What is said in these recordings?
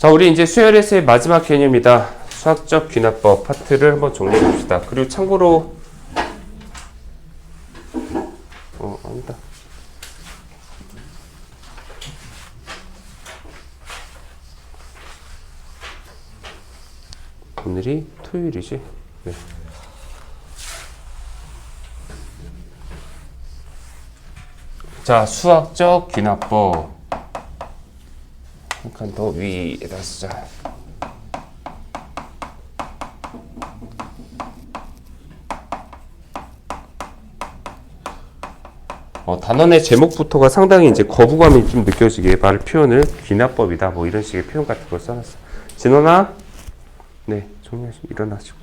자, 우리 이제 수열에서의 마지막 개념이다. 수학적 귀납법 파트를 한번 정리해 봅시다. 그리고 참고로 아니다. 오늘이 토요일이지? 네. 자, 수학적 귀납법 한 칸 더 위에다 쓰자. 단원의 제목부터가 상당히 이제 거부감이 좀 느껴지게 말 표현을 귀납법이다 뭐 이런 식의 표현 같은 걸 써놨어. 진원아, 네, 정리하시고 일어나시고.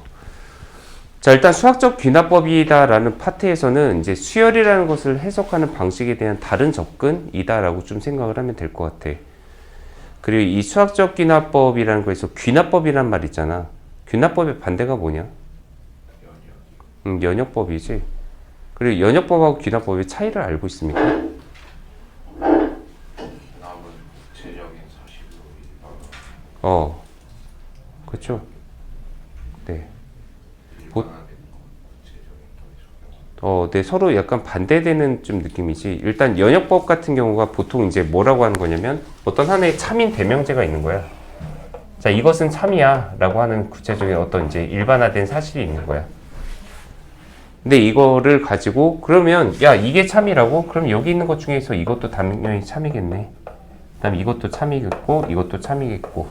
자, 일단 수학적 귀납법이다라는 파트에서는 이제 수열이라는 것을 해석하는 방식에 대한 다른 접근이다라고 좀 생각을 하면 될 것 같아. 그리고 이 수학적 귀납법이라는 거에서 귀납법이란 말 있잖아. 귀납법의 반대가 뭐냐? 연역법이지. 그리고 연역법하고 귀납법의 차이를 알고 있습니까? 남은 구체적인 사실로 그렇죠. 네. 네, 서로 약간 반대되는 좀 느낌이지. 일단 연역법 같은 경우가 보통 이제 뭐라고 하는 거냐면 어떤 하나의 참인 대명제가 있는 거야. 자, 이것은 참이야 라고 하는 구체적인 어떤 이제 일반화된 사실이 있는 거야. 근데 이거를 가지고 그러면 야, 이게 참이라고? 그럼 여기 있는 것 중에서 이것도 당연히 참이겠네. 그다음에 이것도 참이겠고 이것도 참이겠고.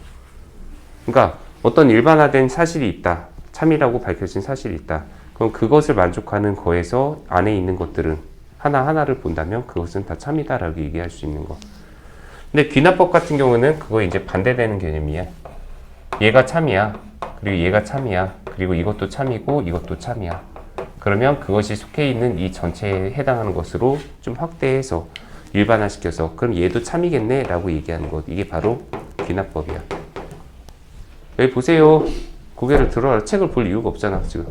그러니까 어떤 일반화된 사실이 있다. 참이라고 밝혀진 사실이 있다. 그럼 그것을 만족하는 거에서 안에 있는 것들은 하나하나를 본다면 그것은 다 참이다라고 얘기할 수 있는 거. 근데 귀납법 같은 경우는 그거 이제 반대되는 개념이야. 얘가 참이야. 그리고 얘가 참이야. 그리고 이것도 참이고 이것도 참이야. 그러면 그것이 속해 있는 이 전체에 해당하는 것으로 좀 확대해서 일반화시켜서 그럼 얘도 참이겠네 라고 얘기하는 것. 이게 바로 귀납법이야. 여기 보세요. 고개를 들어라. 책을 볼 이유가 없잖아 지금.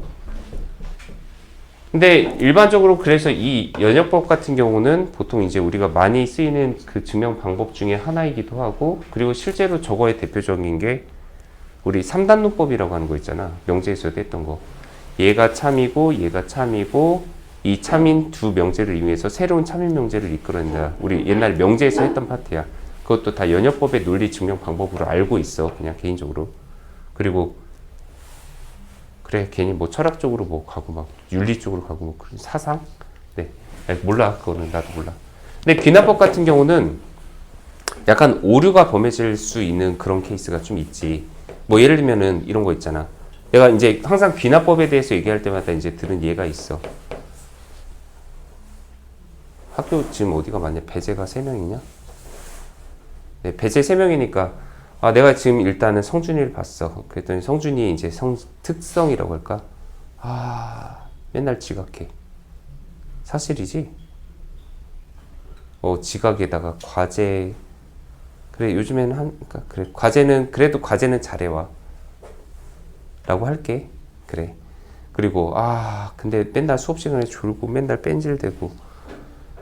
근데 일반적으로 그래서 이 연역법 같은 경우는 보통 이제 우리가 많이 쓰이는 그 증명 방법 중에 하나이기도 하고, 그리고 실제로 저거의 대표적인 게 우리 3단론법이라고 하는 거 있잖아. 명제에서도 했던 거. 얘가 참이고 얘가 참이고 이 참인 두 명제를 이용해서 새로운 참인 명제를 이끌어낸다. 우리 옛날 명제에서 했던 파트야. 그것도 다 연역법의 논리 증명 방법으로 알고 있어. 그냥 개인적으로. 그리고 그래, 괜히 뭐 철학적으로 뭐 가고 막 윤리 쪽으로 가고 뭐 그런 사상? 네. 몰라. 그거는 나도 몰라. 근데 귀납법 같은 경우는 약간 오류가 범해질 수 있는 그런 케이스가 좀 있지. 뭐 예를 들면은 이런 거 있잖아. 내가 이제 항상 귀납법에 대해서 얘기할 때마다 이제 들은 예가 있어. 학교 지금 어디가 많냐? 배제가 3명이냐? 네, 배제 3명이니까 내가 지금 일단은 성준이를 봤어. 그랬더니 성준이 이제 특성이라고 할까? 맨날 지각해. 사실이지? 지각에다가 과제. 그래, 요즘에는 그러니까 그래, 그래도 과제는 잘해와. 라고 할게. 그래. 그리고, 근데 맨날 수업 시간에 졸고 맨날 뺀질대고.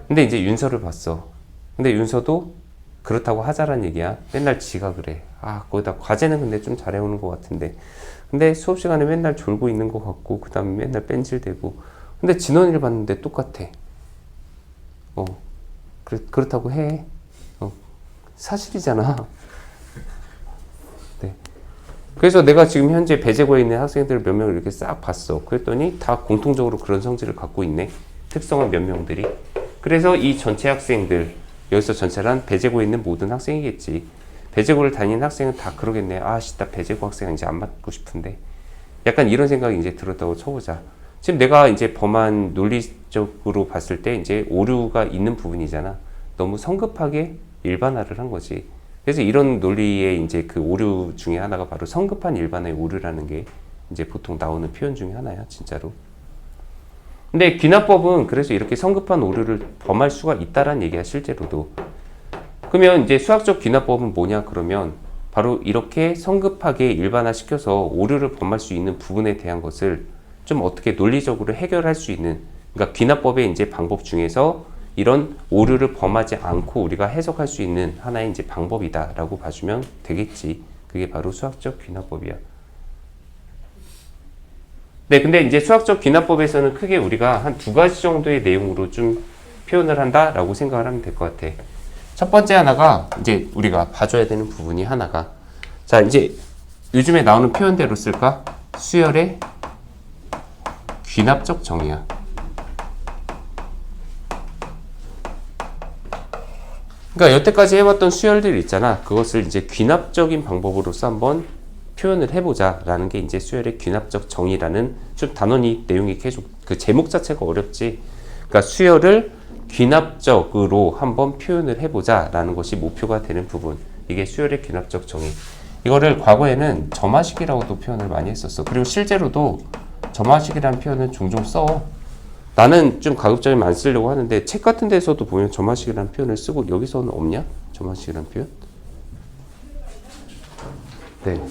근데 이제 윤서를 봤어. 근데 윤서도 그렇다고 하자란 얘기야. 맨날 지각을 해. 거기다 과제는 근데 좀 잘해오는 것 같은데. 근데 수업 시간에 맨날 졸고 있는 것 같고, 그 다음에 맨날 뺀질대고. 근데 진원이를 봤는데 똑같아. 그렇다고 해. 사실이잖아. 네. 그래서 내가 지금 현재 배제고에 있는 학생들 몇 명을 이렇게 싹 봤어. 그랬더니 다 공통적으로 그런 성질을 갖고 있네. 특성은 몇 명들이. 그래서 이 전체 학생들, 여기서 전체란 배제고에 있는 모든 학생이겠지. 배제고를 다니는 학생은 다 그러겠네. 나 배제고 학생 이제 안 맡고 싶은데. 약간 이런 생각이 이제 들었다고 쳐보자. 지금 내가 이제 범한 논리적으로 봤을 때 이제 오류가 있는 부분이잖아. 너무 성급하게 일반화를 한 거지. 그래서 이런 논리의 이제 그 오류 중에 하나가 바로 성급한 일반화의 오류라는 게 이제 보통 나오는 표현 중에 하나야, 진짜로. 근데 귀납법은 그래서 이렇게 성급한 오류를 범할 수가 있다라는 얘기야, 실제로도. 그러면 이제 수학적 귀납법은 뭐냐 그러면 바로 이렇게 성급하게 일반화시켜서 오류를 범할 수 있는 부분에 대한 것을 좀 어떻게 논리적으로 해결할 수 있는, 그러니까 귀납법의 이제 방법 중에서 이런 오류를 범하지 않고 우리가 해석할 수 있는 하나의 이제 방법이다라고 봐주면 되겠지. 그게 바로 수학적 귀납법이야. 네, 근데 이제 수학적 귀납법에서는 크게 우리가 한 두 가지 정도의 내용으로 좀 표현을 한다라고 생각을 하면 될 것 같아. 첫 번째 하나가 이제 우리가 봐줘야 되는 부분이 하나가, 자, 이제 요즘에 나오는 표현대로 쓸까? 수열의 귀납적 정의야. 그러니까 여태까지 해왔던 수열들 있잖아. 그것을 이제 귀납적인 방법으로서 한번 표현을 해보자 라는 게 이제 수열의 귀납적 정의라는, 좀 단원이 내용이 계속 그 제목 자체가 어렵지. 그러니까 수열을 귀납적으로 한번 표현을 해보자 라는 것이 목표가 되는 부분, 이게 수열의 귀납적 정의. 이거를 과거에는 점화식이라고도 표현을 많이 했었어. 그리고 실제로도 점화식이라는 표현을 종종 써. 나는 좀 가급적이면 안 쓰려고 하는데 책 같은 데서도 보면 점화식이라는 표현을 쓰고, 여기서는 없냐? 점화식이라는 표현? 네.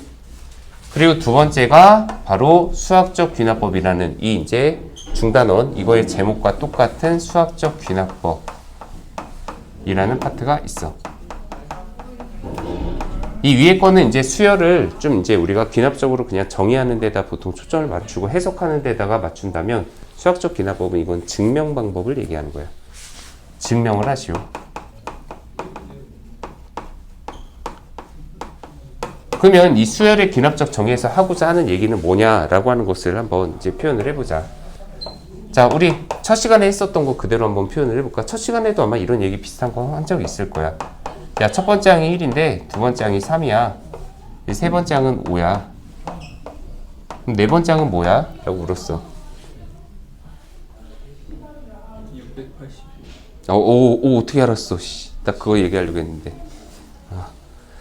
그리고 두 번째가 바로 수학적 귀납법이라는 이 이제 중단원, 이거의 제목과 똑같은 수학적 귀납법이라는 파트가 있어. 이 위에 거는 이제 수열을 좀 이제 우리가 귀납적으로 그냥 정의하는 데다 보통 초점을 맞추고 해석하는 데다가 맞춘다면, 수학적 귀납법은 이건 증명 방법을 얘기하는 거야. 증명을 하시오. 그러면 이 수열의 귀납적 정의에서 하고자 하는 얘기는 뭐냐라고 하는 것을 한번 이제 표현을 해보자. 자, 우리 첫 시간에 했었던 거 그대로 한번 표현을 해볼까? 첫 시간에도 아마 이런 얘기 비슷한 거 한 적이 있을 거야. 야, 첫 번째 항이 1인데 두 번째 항이 3이야. 세 번째 항은 5야. 그럼 네 번째 항은 뭐야? 라고 물었어. 680. 오, 어떻게 알았어? 씨, 나 그거 얘기하려고 했는데.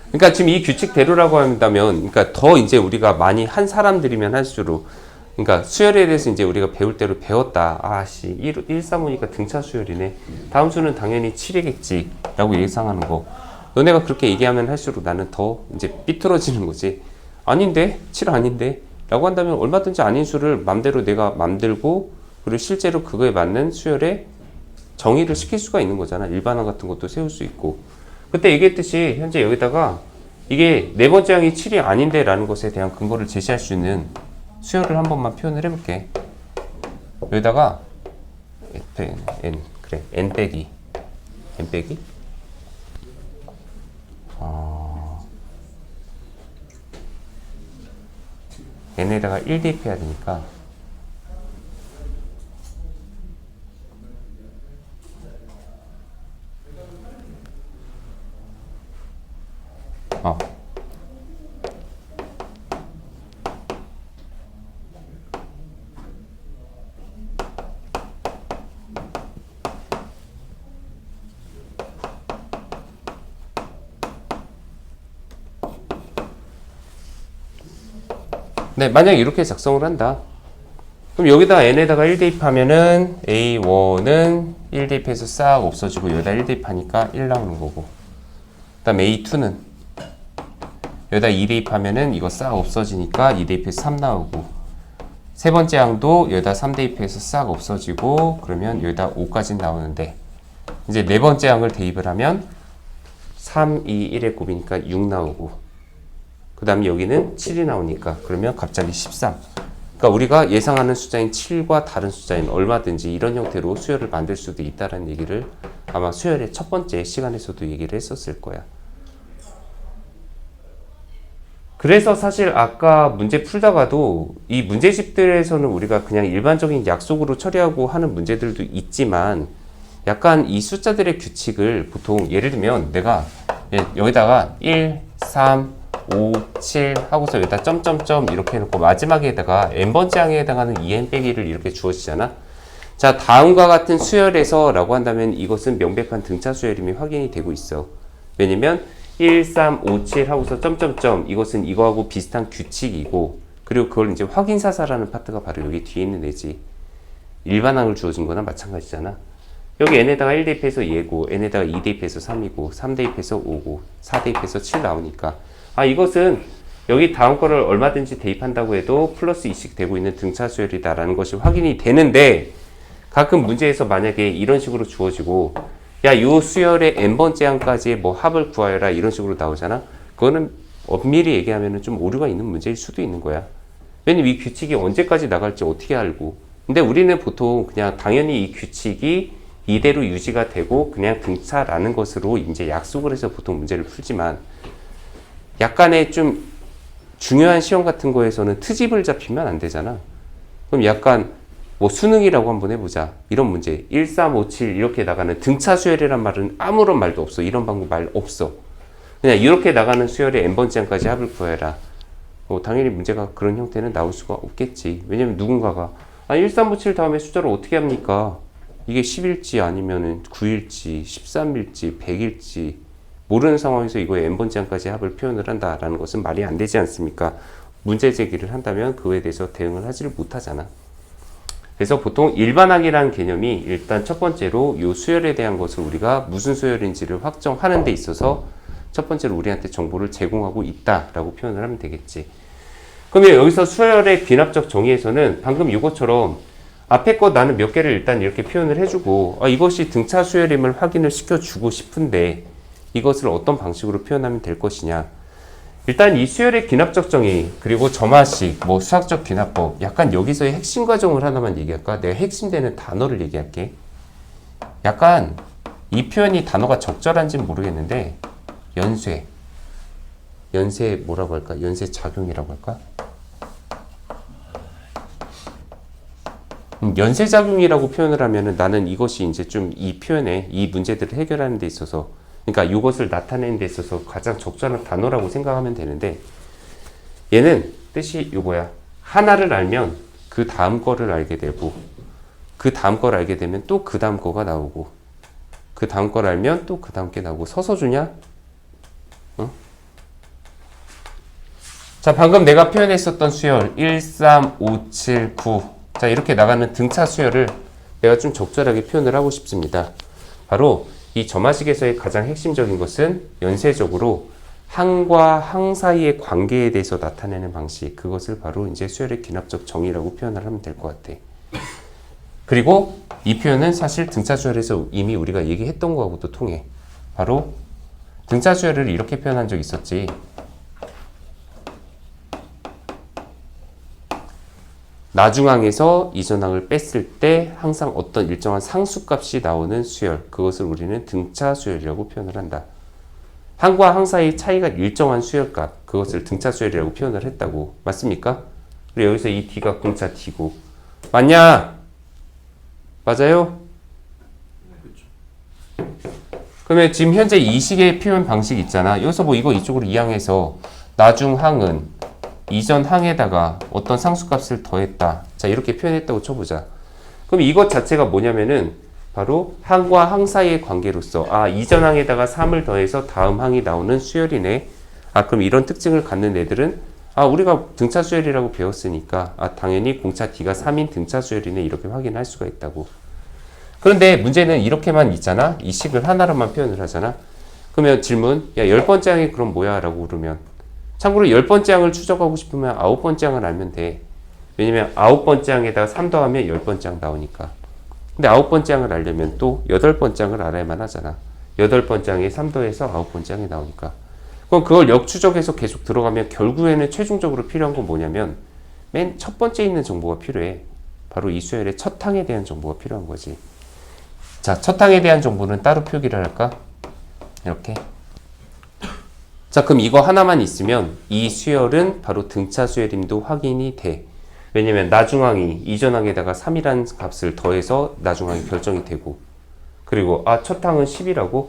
그러니까 지금 이 규칙대로라고 한다면, 그러니까 더 이제 우리가 많이 한 사람들이면 할수록, 그러니까 수열에 대해서 이제 우리가 배울 대로 배웠다. 아씨, 1, 3, 5니까 등차 수열이네. 다음 수는 당연히 7이겠지. 라고 예상하는 거. 너네가 그렇게 얘기하면 할수록 나는 더 이제 삐뚤어지는 거지. 아닌데? 7 아닌데? 라고 한다면 얼마든지 아닌 수를 맘대로 내가 만들고, 그리고 실제로 그거에 맞는 수열에 정의를 시킬 수가 있는 거잖아. 일반항 같은 것도 세울 수 있고. 그때 얘기했듯이 현재 여기다가 이게 네 번째 항이 7이 아닌데 라는 것에 대한 근거를 제시할 수 있는 수열을 한 번만 표현을 해볼게. 여기다가 n 빼기 n에다가 1 대입해야 되니까 네, 만약에 이렇게 작성을 한다. 그럼 여기다 n에다가 1 대입하면은 a1은 1 대입해서 싹 없어지고, 여기다 1 대입하니까 1 나오는 거고, 그 다음 a2는 여기다 2 대입하면은 이거 싹 없어지니까 2 대입해서 3 나오고, 세 번째 항도 여기다 3 대입해서 싹 없어지고, 그러면 여기다 5까지 나오는데, 이제 네 번째 항을 대입을 하면 3, 2, 1의 곱이니까 6 나오고, 그 다음에 여기는 7이 나오니까 그러면 갑자기 13. 그러니까 우리가 예상하는 숫자인 7과 다른 숫자인 얼마든지 이런 형태로 수열을 만들 수도 있다는 얘기를 아마 수열의 첫 번째 시간에서도 얘기를 했었을 거야. 그래서 사실 아까 문제 풀다가도 이 문제집들에서는 우리가 그냥 일반적인 약속으로 처리하고 하는 문제들도 있지만, 약간 이 숫자들의 규칙을 보통 예를 들면 내가 여기다가 1, 3, 5, 7 하고서 여기다 점점점 이렇게 해놓고 마지막에다가 n번째 항에 해당하는 2n 빼기를 이렇게 주어지잖아. 자, 다음과 같은 수열에서 라고 한다면 이것은 명백한 등차 수열임이 확인이 되고 있어. 왜냐면 1, 3, 5, 7 하고서 점점점, 이것은 이거하고 비슷한 규칙이고, 그리고 그걸 이제 확인사사라는 파트가 바로 여기 뒤에 있는 애지. 일반항을 주어진 거나 마찬가지잖아. 여기 n에다가 1 대입해서 얘고, n에다가 2 대입해서 3이고, 3 대입해서 5고, 4 대입해서 7 나오니까, 이것은 여기 다음 거를 얼마든지 대입한다고 해도 플러스 2씩 되고 있는 등차 수열이다라는 것이 확인이 되는데, 가끔 문제에서 만약에 이런 식으로 주어지고, 야, 요 수열의 n번째 항까지의 뭐 합을 구하여라 이런 식으로 나오잖아. 그거는 엄밀히 얘기하면 좀 오류가 있는 문제일 수도 있는 거야. 왜냐면 이 규칙이 언제까지 나갈지 어떻게 알고. 근데 우리는 보통 그냥 당연히 이 규칙이 이대로 유지가 되고 그냥 등차라는 것으로 이제 약속을 해서 보통 문제를 풀지만 약간의 좀 중요한 시험 같은 거에서는 트집을 잡히면 안 되잖아. 그럼 약간 뭐 수능이라고 한번 해보자. 이런 문제 1, 3, 5, 7 이렇게 나가는 등차 수열이란 말은 아무런 말도 없어. 이런 방법 말 없어. 그냥 이렇게 나가는 수열의 n번째 항까지 합을 구해라. 당연히 문제가 그런 형태는 나올 수가 없겠지. 왜냐면 누군가가 1, 3, 5, 7 다음에 숫자를 어떻게 합니까? 이게 10일지 아니면은 9일지 13일지 100일지 모르는 상황에서 이거에 n번째 항까지 합을 표현을 한다라는 것은 말이 안 되지 않습니까? 문제 제기를 한다면 그거에 대해서 대응을 하지를 못하잖아. 그래서 보통 일반항이라는 개념이 일단 첫 번째로 이 수열에 대한 것을 우리가 무슨 수열인지를 확정하는 데 있어서 첫 번째로 우리한테 정보를 제공하고 있다라고 표현을 하면 되겠지. 그러면 여기서 수열의 귀납적 정의에서는 방금 이것처럼 앞에 거 나는 몇 개를 일단 이렇게 표현을 해주고 이것이 등차 수열임을 확인을 시켜주고 싶은데 이것을 어떤 방식으로 표현하면 될 것이냐. 일단 이 수열의 귀납적 정의 그리고 점화식 뭐 수학적 귀납법 약간 여기서의 핵심 과정을 하나만 얘기할까? 내가 핵심되는 단어를 얘기할게. 약간 이 표현이 단어가 적절한지는 모르겠는데 연쇄 뭐라고 할까? 연쇄 작용이라고 할까? 연쇄 작용이라고 표현을 하면은 나는 이것이 이제 좀 이 표현에 이 문제들을 해결하는 데 있어서 그러니까 이것을 나타내는 데 있어서 가장 적절한 단어라고 생각하면 되는데 얘는 뜻이 이거야. 하나를 알면 그 다음 거를 알게 되고 그 다음 걸 알게 되면 또 그 다음 거가 나오고 그 다음 걸 알면 또 그 다음 게 나오고 서서 주냐? 자, 방금 내가 표현했었던 수열 1, 3, 5, 7, 9 자, 이렇게 나가는 등차 수열을 내가 좀 적절하게 표현을 하고 싶습니다. 바로 이 점화식에서의 가장 핵심적인 것은 연쇄적으로 항과 항 사이의 관계에 대해서 나타내는 방식, 그것을 바로 이제 수열의 귀납적 정의라고 표현을 하면 될 것 같아. 그리고 이 표현은 사실 등차 수열에서 이미 우리가 얘기했던 거하고도 통해. 바로 등차 수열을 이렇게 표현한 적 있었지. 나중항에서 이전항을 뺐을 때 항상 어떤 일정한 상수값이 나오는 수열, 그것을 우리는 등차 수열이라고 표현을 한다. 항과 항 사이 차이가 일정한 수열값, 그것을 등차 수열이라고 표현을 했다고. 맞습니까? 그리고 여기서 이 D가 공차 D고. 맞냐? 맞아요? 그러면 지금 현재 이 식의 표현 방식 있잖아. 여기서 뭐 이거 이쪽으로 이항해서 나중항은 이전 항에다가 어떤 상수값을 더했다. 자, 이렇게 표현했다고 쳐보자. 그럼 이것 자체가 뭐냐면은 바로 항과 항 사이의 관계로서 이전 항에다가 3을 더해서 다음 항이 나오는 수열이네. 그럼 이런 특징을 갖는 애들은 우리가 등차 수열이라고 배웠으니까 당연히 공차 D가 3인 등차 수열이네. 이렇게 확인할 수가 있다고. 그런데 문제는 이렇게만 있잖아. 이 식을 하나로만 표현을 하잖아. 그러면 질문, 야, 10번째 항이 그럼 뭐야? 라고 그러면 참고로 10번째 항을 추적하고 싶으면 9번째 항을 알면 돼. 왜냐면 9번째 항에다가 3 더하면 10번째 항 나오니까. 근데 9번째 항을 알려면 또 8번째 항을 알아야만 하잖아. 8번째 항에 3 더해서 9번째 항이 나오니까. 그럼 그걸 역추적해서 계속 들어가면 결국에는 최종적으로 필요한 건 뭐냐면 맨 첫 번째 있는 정보가 필요해. 바로 이 수열의 첫 항에 대한 정보가 필요한 거지. 자, 첫 항에 대한 정보는 따로 표기를 할까? 이렇게. 자, 그럼 이거 하나만 있으면 이 수열은 바로 등차 수열임도 확인이 돼. 왜냐면 나중항이 이전항에다가 3이라는 값을 더해서 나중항이 결정이 되고, 그리고 첫 항은 10이라고?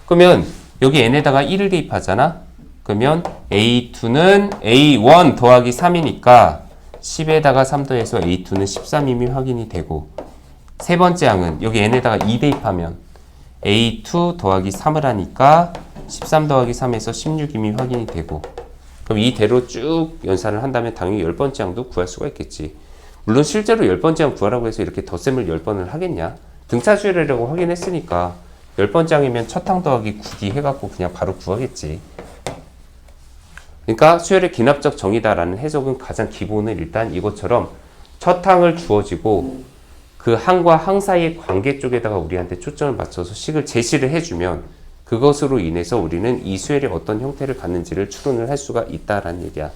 그러면 여기 n에다가 1을 대입하잖아? 그러면 A2는 A1 더하기 3이니까 10에다가 3 더해서 A2는 13임이 확인이 되고, 세 번째 항은 여기 n에다가 2 대입하면 A2 더하기 3을 하니까 13 더하기 3에서 16임이 확인이 되고, 그럼 이대로 쭉 연산을 한다면 당연히 10번째 항도 구할 수가 있겠지. 물론 실제로 10번째 항 구하라고 해서 이렇게 덧셈을 10번을 하겠냐? 등차 수열이라고 확인했으니까 10번째 항이면 첫 항 더하기 9D 해갖고 그냥 바로 구하겠지. 그러니까 수열의 귀납적 정의다라는 해석은 가장 기본은 일단 이것처럼 첫 항을 주어지고 그 항과 항 사이의 관계 쪽에다가 우리한테 초점을 맞춰서 식을 제시를 해주면 그것으로 인해서 우리는 이 수열이 어떤 형태를 갖는지를 추론을 할 수가 있다라는 얘기야.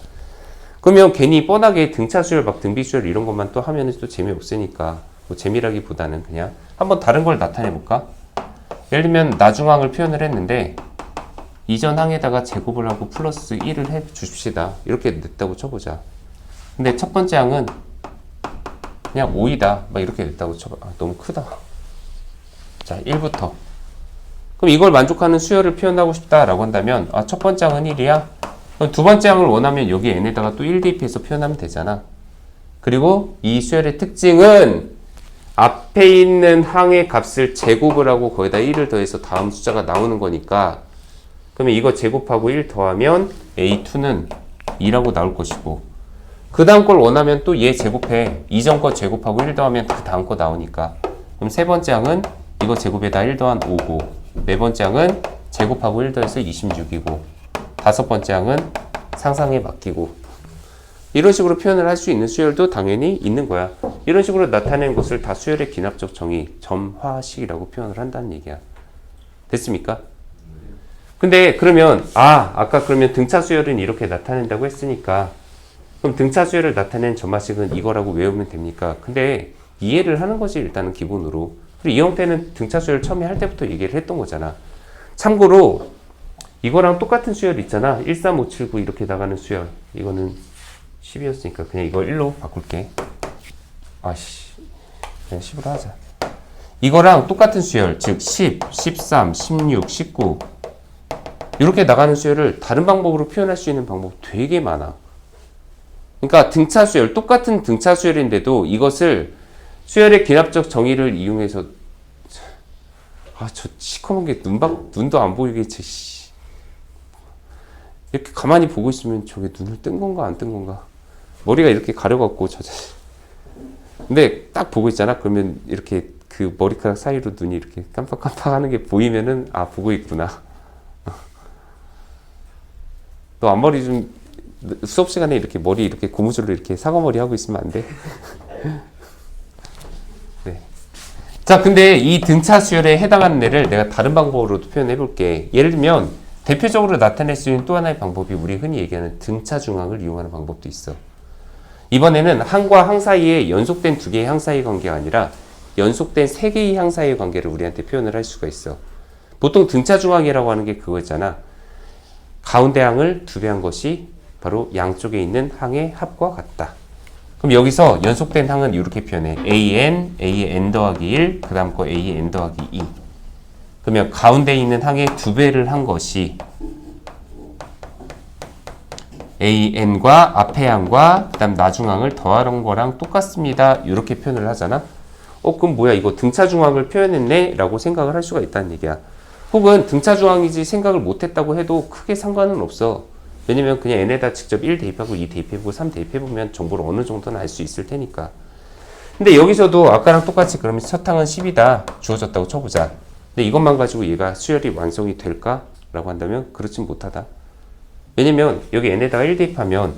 그러면 괜히 뻔하게 등차 수열, 막 등비 수열 이런 것만 또 하면은 또 재미없으니까 뭐 재미라기보다는 그냥 한번 다른 걸 나타내 볼까? 예를 들면 나중항을 표현을 했는데 이전 항에다가 제곱을 하고 플러스 1을 해 주십시다. 이렇게 냈다고 쳐보자. 근데 첫 번째 항은 그냥 5이다. 막 이렇게 냈다고 쳐봐. 아, 너무 크다. 자, 1부터. 그럼 이걸 만족하는 수열을 표현하고 싶다라고 한다면 아, 첫 번째 항은 1이야. 그럼 두 번째 항을 원하면 여기 n에다가 또 1 대입해서 표현하면 되잖아. 그리고 이 수열의 특징은 앞에 있는 항의 값을 제곱을 하고 거기다 1을 더해서 다음 숫자가 나오는 거니까 그러면 이거 제곱하고 1 더하면 A2는 2라고 나올 것이고 그 다음 걸 원하면 또 얘 제곱해. 이전 거 제곱하고 1 더하면 그 다음 거 나오니까 그럼 세 번째 항은 이거 제곱에다 1 더한 5고 네 번째 항은 제곱하고 1 더해서 26이고 다섯 번째 항은 상상에 맡기고 이런 식으로 표현을 할 수 있는 수열도 당연히 있는 거야. 이런 식으로 나타내는 것을 다 수열의 기납적 정의, 점화식이라고 표현을 한다는 얘기야. 됐습니까? 근데 그러면 아까 그러면 등차 수열은 이렇게 나타낸다고 했으니까 그럼 등차 수열을 나타낸 점화식은 이거라고 외우면 됩니까? 근데 이해를 하는 거지 일단은 기본으로. 그리고 이 형태는 등차 수열 처음에 할 때부터 얘기를 했던 거잖아. 참고로 이거랑 똑같은 수열 있잖아. 13579 이렇게 나가는 수열. 이거는 10이었으니까 그냥 이걸 1로 바꿀게. 아씨, 그냥 10으로 하자. 이거랑 똑같은 수열, 즉 10, 13, 16, 19 이렇게 나가는 수열을 다른 방법으로 표현할 수 있는 방법 되게 많아. 그러니까 등차 수열, 똑같은 등차 수열인데도 이것을 수열의 기납적 정의를 이용해서 저 시커먼 게 눈도 안 보이게 이렇게 가만히 보고 있으면 저게 눈을 뜬 건가 안 뜬 건가 머리가 이렇게 가려갖고 근데 딱 보고 있잖아. 그러면 이렇게 그 머리카락 사이로 눈이 이렇게 깜빡깜빡 하는 게 보이면은 보고 있구나. 너 앞머리 좀 수업 시간에 이렇게 머리 이렇게 고무줄로 이렇게 사과머리 하고 있으면 안 돼? 네. 자, 근데 이 등차 수열에 해당하는 애를 내가 다른 방법으로도 표현해 볼게. 예를 들면 대표적으로 나타낼 수 있는 또 하나의 방법이 우리 흔히 얘기하는 등차 중항을 이용하는 방법도 있어. 이번에는 항과 항 사이에 연속된 두 개의 항 사이의 관계가 아니라 연속된 세 개의 항 사이의 관계를 우리한테 표현을 할 수가 있어. 보통 등차 중항이라고 하는 게 그거잖아. 가운데 항을 두 배 한 것이 바로 양쪽에 있는 항의 합과 같다. 그럼 여기서 연속된 항은 이렇게 표현해. AN, AN 더하기 1, 그 다음 거 AN 더하기 2. 그러면 가운데 있는 항의 두 배를 한 것이 AN과 앞의 항과 그 다음 나중항을 더하는 거랑 똑같습니다. 이렇게 표현을 하잖아. 그럼 뭐야 이거 등차 중항을 표현했네? 라고 생각을 할 수가 있다는 얘기야. 혹은 등차 중항이지 생각을 못했다고 해도 크게 상관은 없어. 왜냐면 그냥 n에다 직접 1 대입하고 2 대입해보고 3 대입해보면 정보를 어느 정도는 알 수 있을 테니까. 근데 여기서도 아까랑 똑같이 그러면 첫 항은 10이다 주어졌다고 쳐보자. 근데 이것만 가지고 얘가 수열이 완성이 될까? 라고 한다면 그렇진 못하다. 왜냐면 여기 n에다가 1 대입하면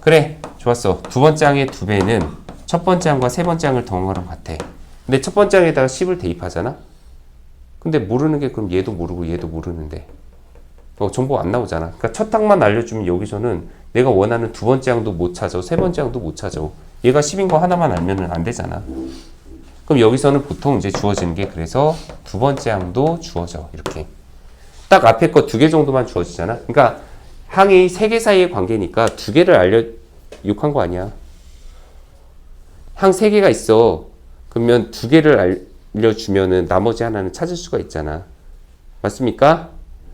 그래 좋았어. 두 번째 항의 두 배는 첫 번째 항과 세 번째 항을 더한 거랑 같아. 근데 첫 번째 항에다가 10을 대입하잖아. 근데 모르는 게 그럼 얘도 모르고 얘도 모르는데 정보가 안 나오잖아. 그러니까 첫 항만 알려주면 여기서는 내가 원하는 두 번째 항도 못 찾아, 세 번째 항도 못 찾아. 얘가 10인 거 하나만 알면은 안 되잖아. 그럼 여기서는 보통 이제 주어지는 게 그래서 두 번째 항도 주어져. 이렇게. 딱 앞에 거 두 개 정도만 주어지잖아. 그러니까 항이 세 개 사이의 관계니까 두 개를 욕한 거 아니야. 항 세 개가 있어. 그러면 두 개를 알려주면은 나머지 하나는 찾을 수가 있잖아. 맞습니까?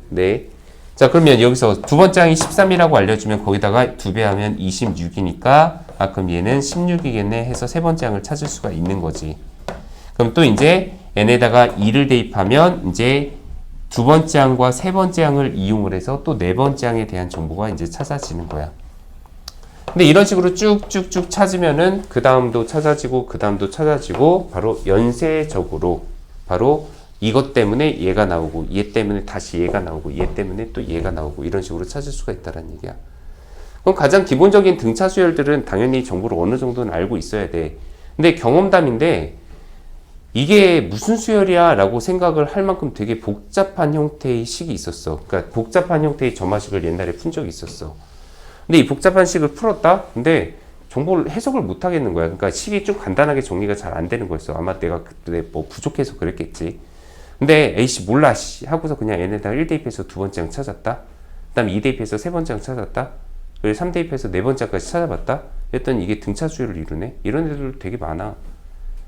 네. 자, 그러면 여기서 두 번째 항이 13이라고 알려주면 거기다가 두 배 하면 26이니까 그럼 얘는 16이겠네 해서 세 번째 항을 찾을 수가 있는 거지. 그럼 또 이제 n에다가 2를 대입하면 이제 두 번째 항과 세 번째 항을 이용을 해서 또 네 번째 항에 대한 정보가 이제 찾아지는 거야. 근데 이런 식으로 쭉쭉쭉 찾으면은 그 다음도 찾아지고 그 다음도 찾아지고 바로 연쇄적으로 바로 이것 때문에 얘가 나오고 얘 때문에 다시 얘가 나오고 얘 때문에 또 얘가 나오고 이런 식으로 찾을 수가 있다는 얘기야. 그럼 가장 기본적인 등차 수열들은 당연히 정보를 어느 정도는 알고 있어야 돼. 근데 경험담인데 이게 무슨 수열이야 라고 생각을 할 만큼 되게 복잡한 형태의 식이 있었어. 그러니까 복잡한 형태의 점화식을 옛날에 푼 적이 있었어. 근데 이 복잡한 식을 풀었다? 근데 정보를 해석을 못 하겠는 거야. 그러니까 식이 좀 간단하게 정리가 잘 안 되는 거였어. 아마 내가 그때 뭐 부족해서 그랬겠지. 근데 A씨 몰라 씨 하고서 그냥 얘네다가 1대입해서 두 번째 항 찾았다. 그 다음에 2대입해서 세 번째 항 찾았다. 그리고 3대입해서 네 번째 항까지 찾아봤다. 그랬더니 이게 등차 수열을 이루네. 이런 애들 되게 많아.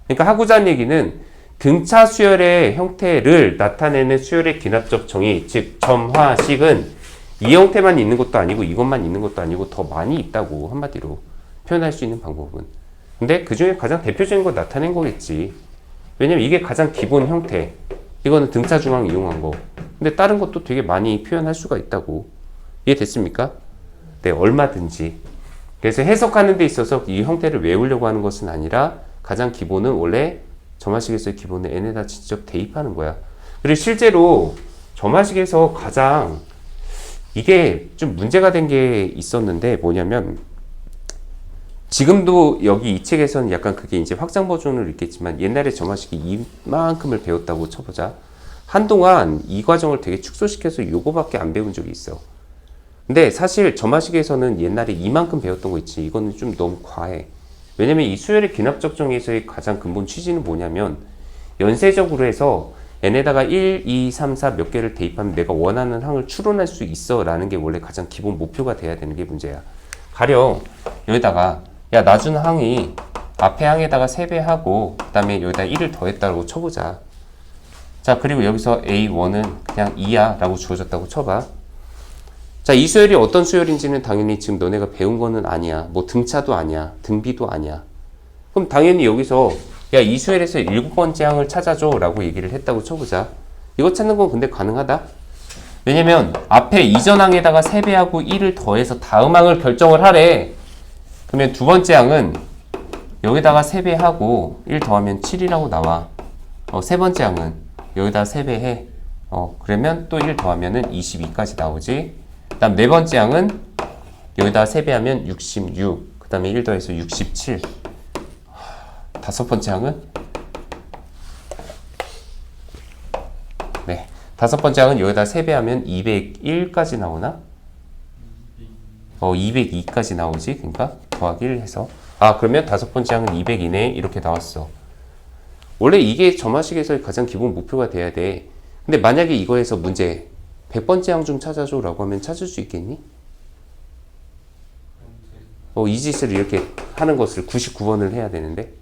그러니까 하고자 하는 얘기는 등차 수열의 형태를 나타내는 수열의 기납적 정의, 즉 점화식은 이 형태만 있는 것도 아니고 이것만 있는 것도 아니고 더 많이 있다고 한마디로 표현할 수 있는 방법은. 근데 그 중에 가장 대표적인 거 나타낸 거겠지. 왜냐면 이게 가장 기본 형태. 이거는 등차 중앙 이용한 거. 근데 다른 것도 되게 많이 표현할 수가 있다고. 이해됐습니까? 네, 얼마든지. 그래서 해석하는 데 있어서 이 형태를 외우려고 하는 것은 아니라 가장 기본은 원래 점화식에서의 기본은 n에다 직접 대입하는 거야. 그리고 실제로 점화식에서 가장 이게 좀 문제가 된 게 있었는데 뭐냐면 지금도 여기 이 책에서는 약간 그게 이제 확장 버전으로 있겠지만 옛날에 점화식이 이만큼을 배웠다고 쳐보자. 한동안 이 과정을 되게 축소시켜서 요거밖에 안 배운 적이 있어. 근데 사실 점화식에서는 옛날에 이만큼 배웠던 거 있지. 이거는 좀 너무 과해. 왜냐면 이 수열의 기납적 정의에서의 가장 근본 취지는 뭐냐면 연쇄적으로 해서 n에다가 1, 2, 3, 4 몇 개를 대입하면 내가 원하는 항을 추론할 수 있어 라는 게 원래 가장 기본 목표가 돼야 되는 게 문제야. 가령 여기다가 야 나준 항이 앞에 항에다가 3배 하고 그 다음에 여기다 1을 더했다고 쳐보자. 자 그리고 여기서 A1은 그냥 2야 라고 주어졌다고 쳐봐. 자, 이 수열이 어떤 수열인지는 당연히 지금 너네가 배운 거는 아니야. 뭐 등차도 아니야. 등비도 아니야. 그럼 당연히 여기서 야, 이 수열에서 7번째 항을 찾아줘 라고 얘기를 했다고 쳐보자. 이거 찾는 건 근데 가능하다? 왜냐면 앞에 이전 항에다가 3배하고 1을 더해서 다음 항을 결정을 하래. 그러면 두 번째 항은 여기다가 3배하고 1 더하면 7이라고 나와. 세 번째 항은 여기다가 3배해. 그러면 또 1 더하면은 22까지 나오지. 그 다음 네 번째 항은 여기다가 3배하면 66. 그 다음에 1 더해서 67. 다섯 번째 항은 네. 다섯 번째 항은 여기다가 3배하면 201까지 나오나? 202까지 나오지. 그러니까 더하기 1 해서 그러면 다섯 번째 항은 200이네. 이렇게 나왔어. 원래 이게 점화식에서의 가장 기본 목표가 돼야 돼. 근데 만약에 이거에서 문제 100번째 항 좀 찾아줘 라고 하면 찾을 수 있겠니? 이 짓을 이렇게 하는 것을 99번을 해야 되는데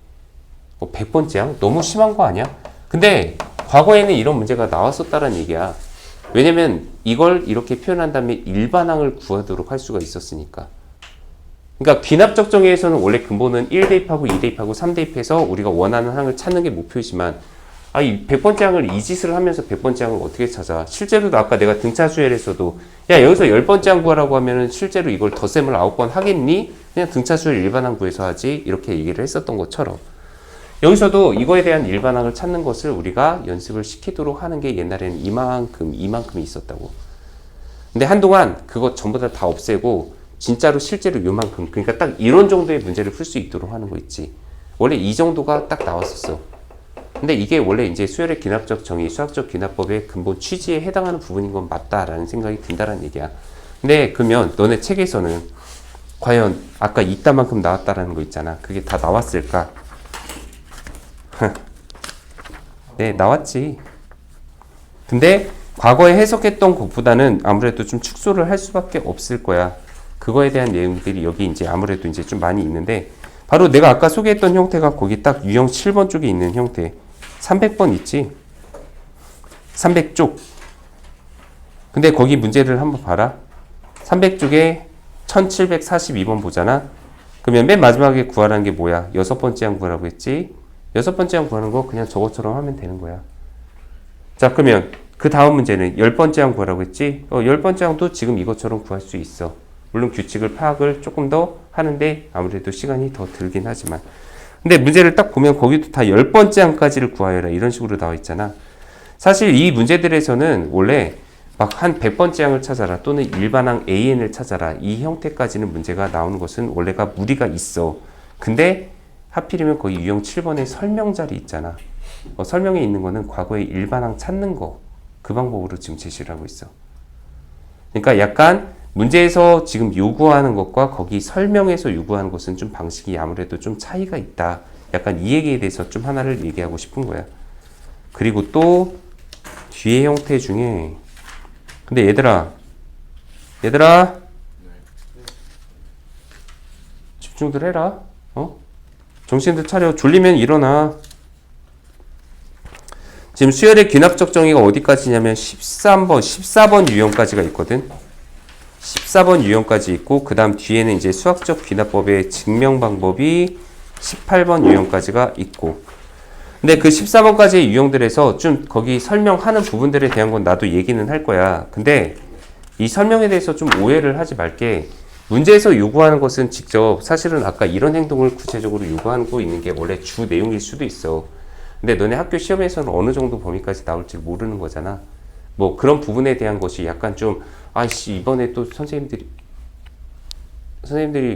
100번째 항? 너무 심한 거 아니야? 근데 과거에는 이런 문제가 나왔었다는 얘기야. 왜냐면 이걸 이렇게 표현한 다음에 일반항을 구하도록 할 수가 있었으니까. 그러니까 귀납적 정의에서는 원래 근본은 1대입하고 2대입하고 3대입해서 우리가 원하는 항을 찾는 게 목표이지만 이 100번째 항을 이 짓을 하면서 100번째 항을 어떻게 찾아? 실제로도 아까 내가 등차 수열에서도 야 여기서 10번째 항 구하라고 하면은 실제로 이걸 덧셈을 9번 하겠니? 그냥 등차 수열 일반항 구해서 하지. 이렇게 얘기를 했었던 것처럼 여기서도 이거에 대한 일반항을 찾는 것을 우리가 연습을 시키도록 하는 게 옛날에는 이만큼이 있었다고. 근데 한동안 그거 전부 다 없애고 진짜로 실제로 요만큼, 그러니까 딱 이런 정도의 문제를 풀 수 있도록 하는 거 있지. 원래 이 정도가 딱 나왔었어. 근데 이게 원래 이제 수열의 기납적 정의, 수학적 기납법의 근본 취지에 해당하는 부분인 건 맞다라는 생각이 든다는 얘기야. 근데 그러면 너네 책에서는 과연 아까 이따만큼 나왔다라는 거 있잖아. 그게 다 나왔을까? 네, 나왔지. 근데 과거에 해석했던 것보다는 아무래도 좀 축소를 할 수밖에 없을 거야. 그거에 대한 내용들이 여기 이제 아무래도 이제 좀 많이 있는데, 바로 내가 아까 소개했던 형태가 거기 딱 유형 7번 쪽에 있는 형태. 300번 있지? 300쪽. 근데 거기 문제를 한번 봐라. 300쪽에 1742번 보잖아. 그러면 맨 마지막에 구하라는 게 뭐야? 6번째 항 구하라고 했지? 6번째 항 구하는 거 그냥 저것처럼 하면 되는 거야. 자, 그러면 그 다음 문제는 10번째 항 구하라고 했지? 10번째 항도 지금 이것처럼 구할 수 있어. 물론 규칙을 파악을 조금 더 하는데 아무래도 시간이 더 들긴 하지만. 근데 문제를 딱 보면 거기도 다 10번째 항까지를 구하여라 이런 식으로 나와 있잖아. 사실 이 문제들에서는 원래 막 한 100번째 항을 찾아라 또는 일반항 AN을 찾아라 이 형태까지는 문제가 나오는 것은 원래가 무리가 있어. 근데 하필이면 거기 유형 7번에 설명자리 있잖아. 설명에 있는 거는 과거의 일반항 찾는 거, 그 방법으로 지금 제시를 하고 있어. 그러니까 약간 문제에서 지금 요구하는 것과 거기 설명에서 요구하는 것은 좀 방식이 아무래도 좀 차이가 있다. 약간 이 얘기에 대해서 좀 하나를 얘기하고 싶은 거야. 그리고 또 뒤에 형태 중에 근데 얘들아 집중들 해라. 정신들 차려. 졸리면 일어나. 지금 수열의 귀납적 정의가 어디까지냐면 14번 유형까지가 있거든. 14번 유형까지 있고 그 다음 뒤에는 이제 수학적 귀납법의 증명 방법이 18번 유형까지가 있고, 근데 그 14번까지의 유형들에서 좀 거기 설명하는 부분들에 대한 건 나도 얘기는 할 거야. 근데 이 설명에 대해서 좀 오해를 하지 말게. 문제에서 요구하는 것은 직접 사실은 아까 이런 행동을 구체적으로 요구하고 있는 게 원래 주 내용일 수도 있어. 근데 너네 학교 시험에서는 어느 정도 범위까지 나올지 모르는 거잖아. 뭐 그런 부분에 대한 것이 약간 좀 아이씨 이번에 또 선생님들이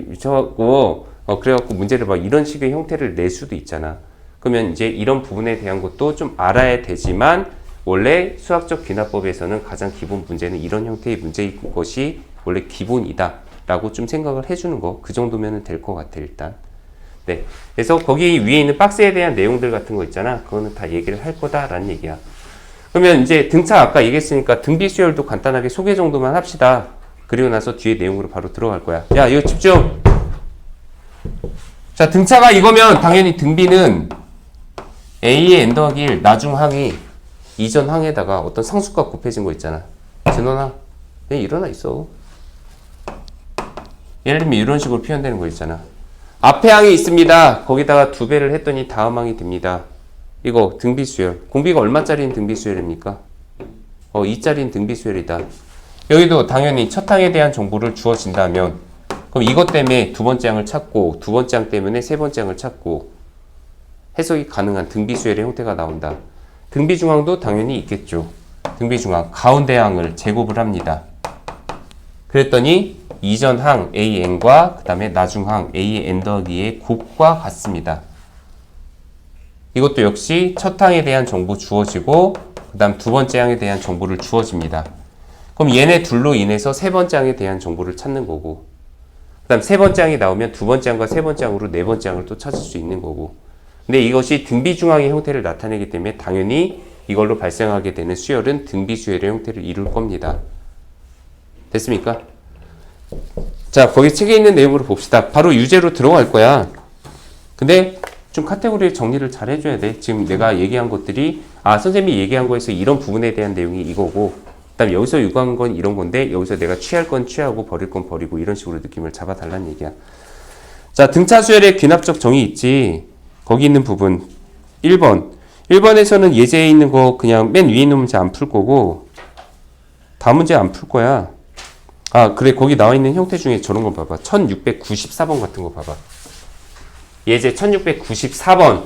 미쳐갖고 그래갖고 문제를 막 이런 식의 형태를 낼 수도 있잖아. 그러면 이제 이런 부분에 대한 것도 좀 알아야 되지만 원래 수학적 귀납법에서는 가장 기본 문제는 이런 형태의 문제인 것이 원래 기본이다 라고 좀 생각을 해주는 거, 그 정도면 될 것 같아 일단. 네, 그래서 거기 위에 있는 박스에 대한 내용들 같은 거 있잖아. 그거는 다 얘기를 할 거다라는 얘기야. 그러면 이제 등차 아까 얘기했으니까 등비 수열도 간단하게 소개 정도만 합시다. 그리고 나서 뒤에 내용으로 바로 들어갈 거야. 야, 이거 집중! 자, 등차가 이거면 당연히 등비는 A의 n 더하기 1 나중 항이 이전 항에다가 어떤 상수값 곱해진 거 있잖아. 진원아, 그냥 일어나 있어. 예를 들면 이런 식으로 표현되는 거 있잖아. 앞에 항이 있습니다. 거기다가 2배를 했더니 다음 항이 됩니다. 이거 등비수열. 공비가 얼마짜리인 등비수열입니까? 2짜리인 등비수열이다. 여기도 당연히 첫 항에 대한 정보를 주어진다면 그럼 이것 때문에 두 번째 항을 찾고 두 번째 항 때문에 세 번째 항을 찾고 해석이 가능한 등비수열의 형태가 나온다. 등비중항도 당연히 있겠죠. 등비중항 가운데 항을 제곱을 합니다. 그랬더니 이전 항 AN과 그 다음에 나중 항 AN 더하기의 곱과 같습니다. 이것도 역시 첫 항에 대한 정보 주어지고 그 다음 두 번째 항에 대한 정보를 주어집니다. 그럼 얘네 둘로 인해서 세 번째 항에 대한 정보를 찾는 거고 그 다음 세 번째 항이 나오면 두 번째 항과 세 번째 항으로 네 번째 항을 또 찾을 수 있는 거고, 근데 이것이 등비중항의 형태를 나타내기 때문에 당연히 이걸로 발생하게 되는 수열은 등비수열의 형태를 이룰 겁니다. 됐습니까? 자, 거기 책에 있는 내용으로 봅시다. 바로 유제로 들어갈 거야. 근데 좀 카테고리 정리를 잘 해줘야 돼. 지금 내가 얘기한 것들이 선생님이 얘기한 거에서 이런 부분에 대한 내용이 이거고 그 다음에 여기서 요구한 건 이런 건데 여기서 내가 취할 건 취하고 버릴 건 버리고 이런 식으로 느낌을 잡아달라는 얘기야. 자, 등차 수열의 귀납적 정의 있지. 거기 있는 부분 1번. 1번에서는 예제에 있는 거 그냥 맨 위에 있는 문제 안 풀 거고 다음 문제 안 풀 거야. 그래, 거기 나와 있는 형태 중에 저런 거 봐봐. 1694번 같은 거 봐봐. 예제 1694번.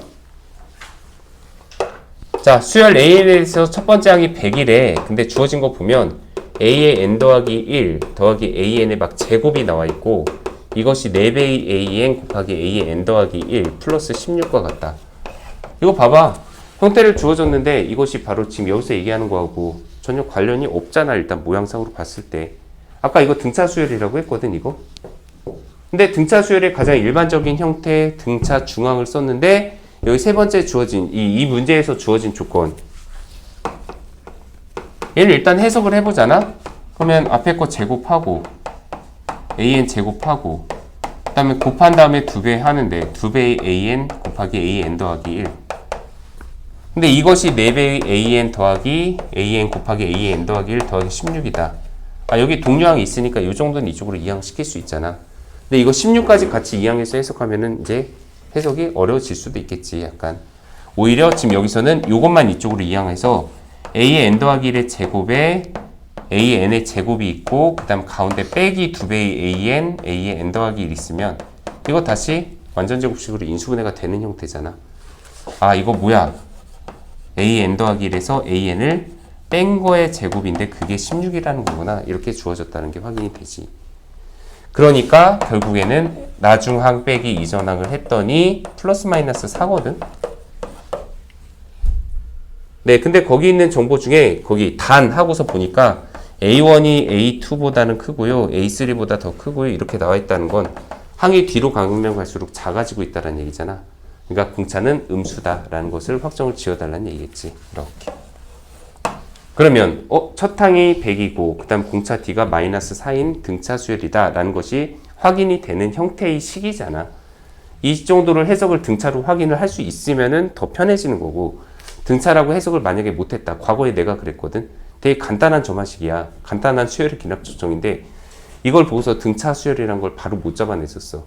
자, 수열 AN에서 첫 번째 항이 100이래. 근데 주어진 거 보면 A의 n 더하기 1 더하기 AN의 막 제곱이 나와 있고 이것이 4배의 AN 곱하기 A의 n 더하기 1 플러스 16과 같다. 이거 봐봐. 형태를 주어졌는데 이것이 바로 지금 여기서 얘기하는 거하고 전혀 관련이 없잖아. 일단 모양상으로 봤을 때. 아까 이거 등차 수열이라고 했거든, 이거. 근데 등차 수열의 가장 일반적인 형태 등차 중항을 썼는데 여기 세 번째 주어진 이 문제에서 주어진 조건 얘를 일단 해석을 해보잖아. 그러면 앞에 거 제곱하고 AN 제곱하고 그 다음에 곱한 다음에 2배 하는데 2배의 AN 곱하기 AN 더하기 1. 근데 이것이 4배의 AN 더하기 AN 곱하기 AN 더하기 1 더하기 16이다. 여기 동류항이 있으니까 이 정도는 이쪽으로 이항시킬 수 있잖아. 근데 이거 16까지 같이 이항해서 해석하면은 이제 해석이 어려워질 수도 있겠지, 약간. 오히려 지금 여기서는 이것만 이쪽으로 이항해서 A의 n 더하기 1의 제곱에 A의 n의 제곱이 있고 그 다음 가운데 빼기 2배의 AN, A의 n 더하기 1 있으면 이거 다시 완전제곱식으로 인수분해가 되는 형태잖아. 이거 뭐야? A의 n 더하기 1에서 AN을 뺀 거의 제곱인데 그게 16이라는 거구나. 이렇게 주어졌다는 게 확인이 되지. 그러니까 결국에는 나중항 빼기 이전항을 했더니 플러스 마이너스 4거든. 네, 근데 거기 있는 정보 중에 거기 단 하고서 보니까 A1이 A2보다는 크고요. A3보다 더 크고요. 이렇게 나와 있다는 건 항이 뒤로 가면 갈수록 작아지고 있다는 얘기잖아. 그러니까 공차는 음수다라는 것을 확정을 지어달라는 얘기겠지. 이렇게. 그러면 첫 항이 100이고 그 다음 공차 D가 마이너스 4인 등차 수열이다 라는 것이 확인이 되는 형태의 식이잖아. 이 정도를 해석을 등차로 확인을 할 수 있으면은 더 편해지는 거고, 등차라고 해석을 만약에 못했다. 과거에 내가 그랬거든. 되게 간단한 점화식이야. 간단한 수열의 기납 조정인데 이걸 보고서 등차 수열이라는 걸 바로 못 잡아냈었어.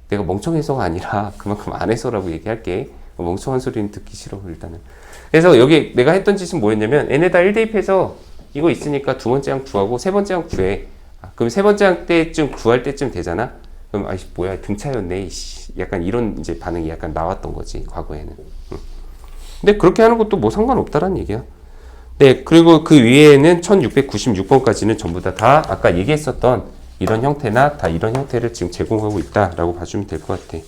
내가 멍청해서가 아니라 그만큼 안 해서라고 얘기할게. 멍청한 소리는 듣기 싫어 일단은. 그래서 여기 내가 했던 짓은 뭐였냐면 n에다 1 대입해서 이거 있으니까 두 번째 항 구하고 세 번째 항 구해. 그럼 세 번째 항 때쯤 구할 때쯤 되잖아. 그럼 아이씨 뭐야 등차였네. 약간 이런 이제 반응이 약간 나왔던 거지 과거에는. 근데 그렇게 하는 것도 뭐 상관없다라는 얘기야. 네, 그리고 그 위에는 1696번까지는 전부 다 아까 얘기했었던 이런 형태나 다 이런 형태를 지금 제공하고 있다라고 봐주면 될 것 같아.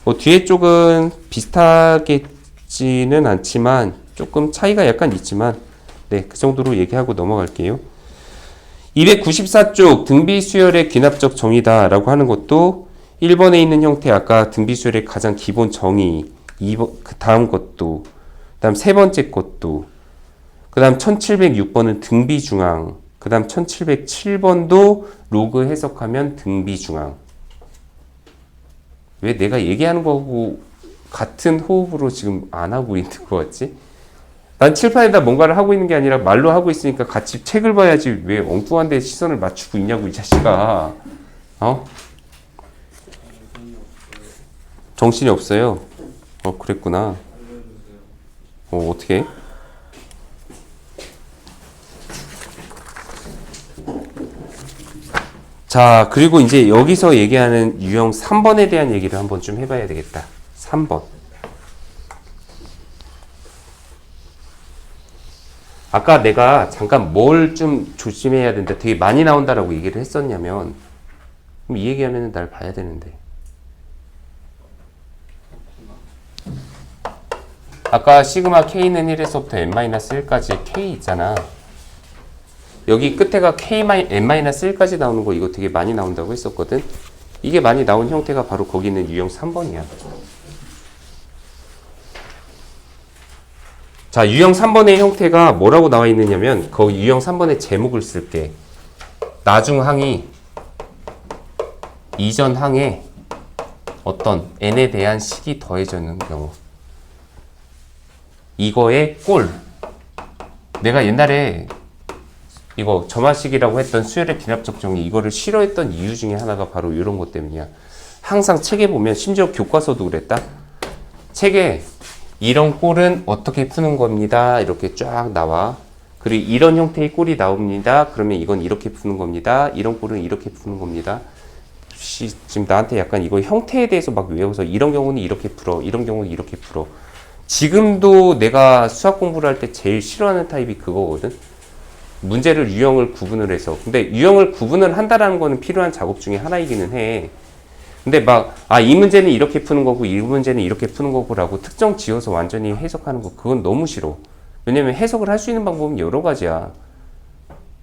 뭐 뒤에 쪽은 비슷하겠지는 않지만 조금 차이가 약간 있지만 네, 그 정도로 얘기하고 넘어갈게요. 294쪽 등비수열의 귀납적 정의다라고 하는 것도 1번에 있는 형태 아까 등비수열의 가장 기본 정의 2번 그 다음 것도 그다음 세 번째 것도 그다음 1706번은 등비중앙 그다음 1707번도 로그 해석하면 등비중앙. 왜 내가 얘기하는 거고 같은 호흡으로 지금 안 하고 있는 거 같지? 난 칠판에다 뭔가를 하고 있는 게 아니라 말로 하고 있으니까 같이 책을 봐야지 왜 엉뚱한 데 시선을 맞추고 있냐고 이 자식아. 정신이 없어요. 그랬구나. 어떻게? 자, 그리고 이제 여기서 얘기하는 유형 3번에 대한 얘기를 한번 좀 해봐야 되겠다. 3번. 아까 내가 잠깐 뭘 좀 조심해야 된다. 되게 많이 나온다라고 얘기를 했었냐면, 그럼 이 얘기하면 날 봐야 되는데. 아까 시그마 K는 1에서부터 N-1까지 K 있잖아. 여기 끝에가 N-1까지 나오는 거 이거 되게 많이 나온다고 했었거든. 이게 많이 나온 형태가 바로 거기 있는 유형 3번이야. 자, 유형 3번의 형태가 뭐라고 나와 있느냐면 그 유형 3번의 제목을 쓸게. 나중 항이 이전 항에 어떤 n에 대한 식이 더해지는 경우. 이거의 꼴. 내가 옛날에 이거 점화식이라고 했던 수열의 기납적 정의 이거를 싫어했던 이유 중에 하나가 바로 이런 것 때문이야. 항상 책에 보면 심지어 교과서도 그랬다. 책에 이런 꼴은 어떻게 푸는 겁니다. 이렇게 쫙 나와. 그리고 이런 형태의 꼴이 나옵니다. 그러면 이건 이렇게 푸는 겁니다. 이런 꼴은 이렇게 푸는 겁니다. 지금 나한테 약간 이거 형태에 대해서 막 외워서 이런 경우는 이렇게 풀어. 이런 경우는 이렇게 풀어. 지금도 내가 수학 공부를 할 때 제일 싫어하는 타입이 그거거든. 문제를 유형을 구분을 해서. 근데 유형을 구분을 한다라는 거는 필요한 작업 중에 하나이기는 해. 근데 막, 이 문제는 이렇게 푸는 거고, 이 문제는 이렇게 푸는 거고라고 특정 지어서 완전히 해석하는 거, 그건 너무 싫어. 왜냐면 해석을 할 수 있는 방법은 여러 가지야.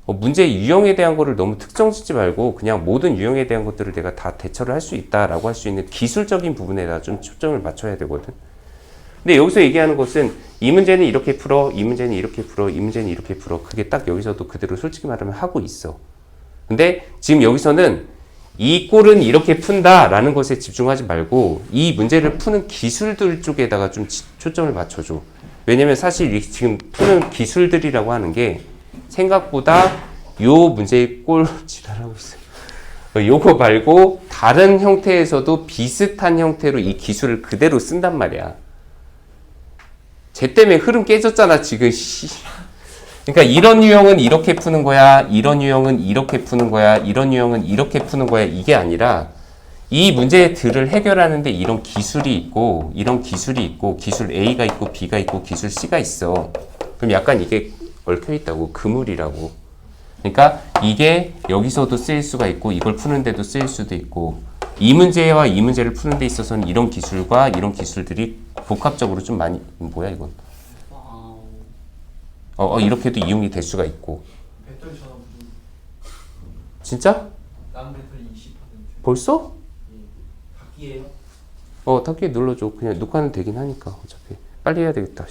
문제의 유형에 대한 거를 너무 특정 짓지 말고, 그냥 모든 유형에 대한 것들을 내가 다 대처를 할 수 있다라고 할 수 있는 기술적인 부분에다 좀 초점을 맞춰야 되거든. 근데 여기서 얘기하는 것은 이 문제는 이렇게 풀어, 이 문제는 이렇게 풀어, 이 문제는 이렇게 풀어. 그게 딱 여기서도 그대로 솔직히 말하면 하고 있어. 근데 지금 여기서는 이 꼴은 이렇게 푼다라는 것에 집중하지 말고 이 문제를 푸는 기술들 쪽에다가 좀 초점을 맞춰줘. 왜냐면 사실 지금 푸는 기술들이라고 하는 게 생각보다 요 문제의 꼴 지랄하고 있어요. 요거 말고 다른 형태에서도 비슷한 형태로 이 기술을 그대로 쓴단 말이야. 쟤 때문에 흐름 깨졌잖아 지금. 그러니까 이런 유형은 이렇게 푸는 거야, 이런 유형은 이렇게 푸는 거야, 이런 유형은 이렇게 푸는 거야, 이게 아니라 이 문제들을 해결하는데 이런 기술이 있고 이런 기술이 있고 기술 A가 있고 B가 있고 기술 C가 있어. 그럼 약간 이게 얽혀 있다고, 그물이라고. 그러니까 이게 여기서도 쓰일 수가 있고 이걸 푸는 데도 쓰일 수도 있고, 이 문제와 이 문제를 푸는 데 있어서는 이런 기술과 이런 기술들이 복합적으로 좀 많이, 뭐야 이건, 이렇게도 이용이 될 수가 있고. 배터리 전원 부족. 진짜? 남은 배터리 20%. 벌써? 바퀴예요? 닫기 눌러줘. 그냥 녹화는 되긴 하니까 어차피 빨리 해야 되겠다.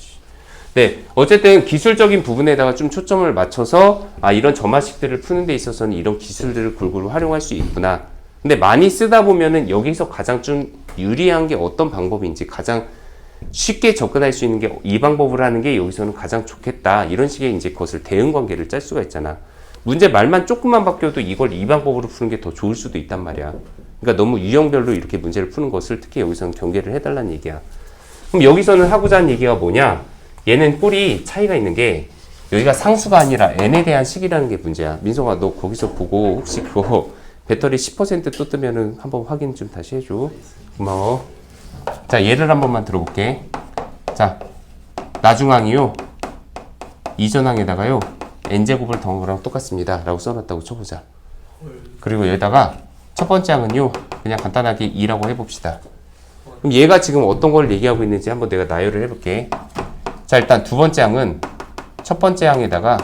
네, 어쨌든 기술적인 부분에다가 좀 초점을 맞춰서 이런 점화식들을 푸는 데 있어서는 이런 기술들을 골고루 활용할 수 있구나. 근데 많이 쓰다 보면은 여기서 가장 좀 유리한 게 어떤 방법인지, 가장 쉽게 접근할 수 있는 게 이 방법을 하는 게 여기서는 가장 좋겠다. 이런 식의 이제 그것을 대응 관계를 짤 수가 있잖아. 문제 말만 조금만 바뀌어도 이걸 이 방법으로 푸는 게 더 좋을 수도 있단 말이야. 그러니까 너무 유형별로 이렇게 문제를 푸는 것을 특히 여기서는 경계를 해달라는 얘기야. 그럼 여기서는 하고자 하는 얘기가 뭐냐? 얘는 꼴이 차이가 있는 게 여기가 상수가 아니라 n에 대한 식이라는 게 문제야. 민성아, 너 거기서 보고 혹시 그거 배터리 10%또 뜨면은 한번 확인 좀 다시 해줘. 고마워. 자, 예를 한 번만 들어볼게. 자, 나중항이요. 이전항에다가요. n제곱을 더한 거랑 똑같습니다. 라고 써놨다고 쳐보자. 그리고 여기다가 첫 번째 항은요. 그냥 간단하게 2라고 해봅시다. 그럼 얘가 지금 어떤 걸 얘기하고 있는지 한번 내가 나열을 해볼게. 자, 일단 두 번째 항은 첫 번째 항에다가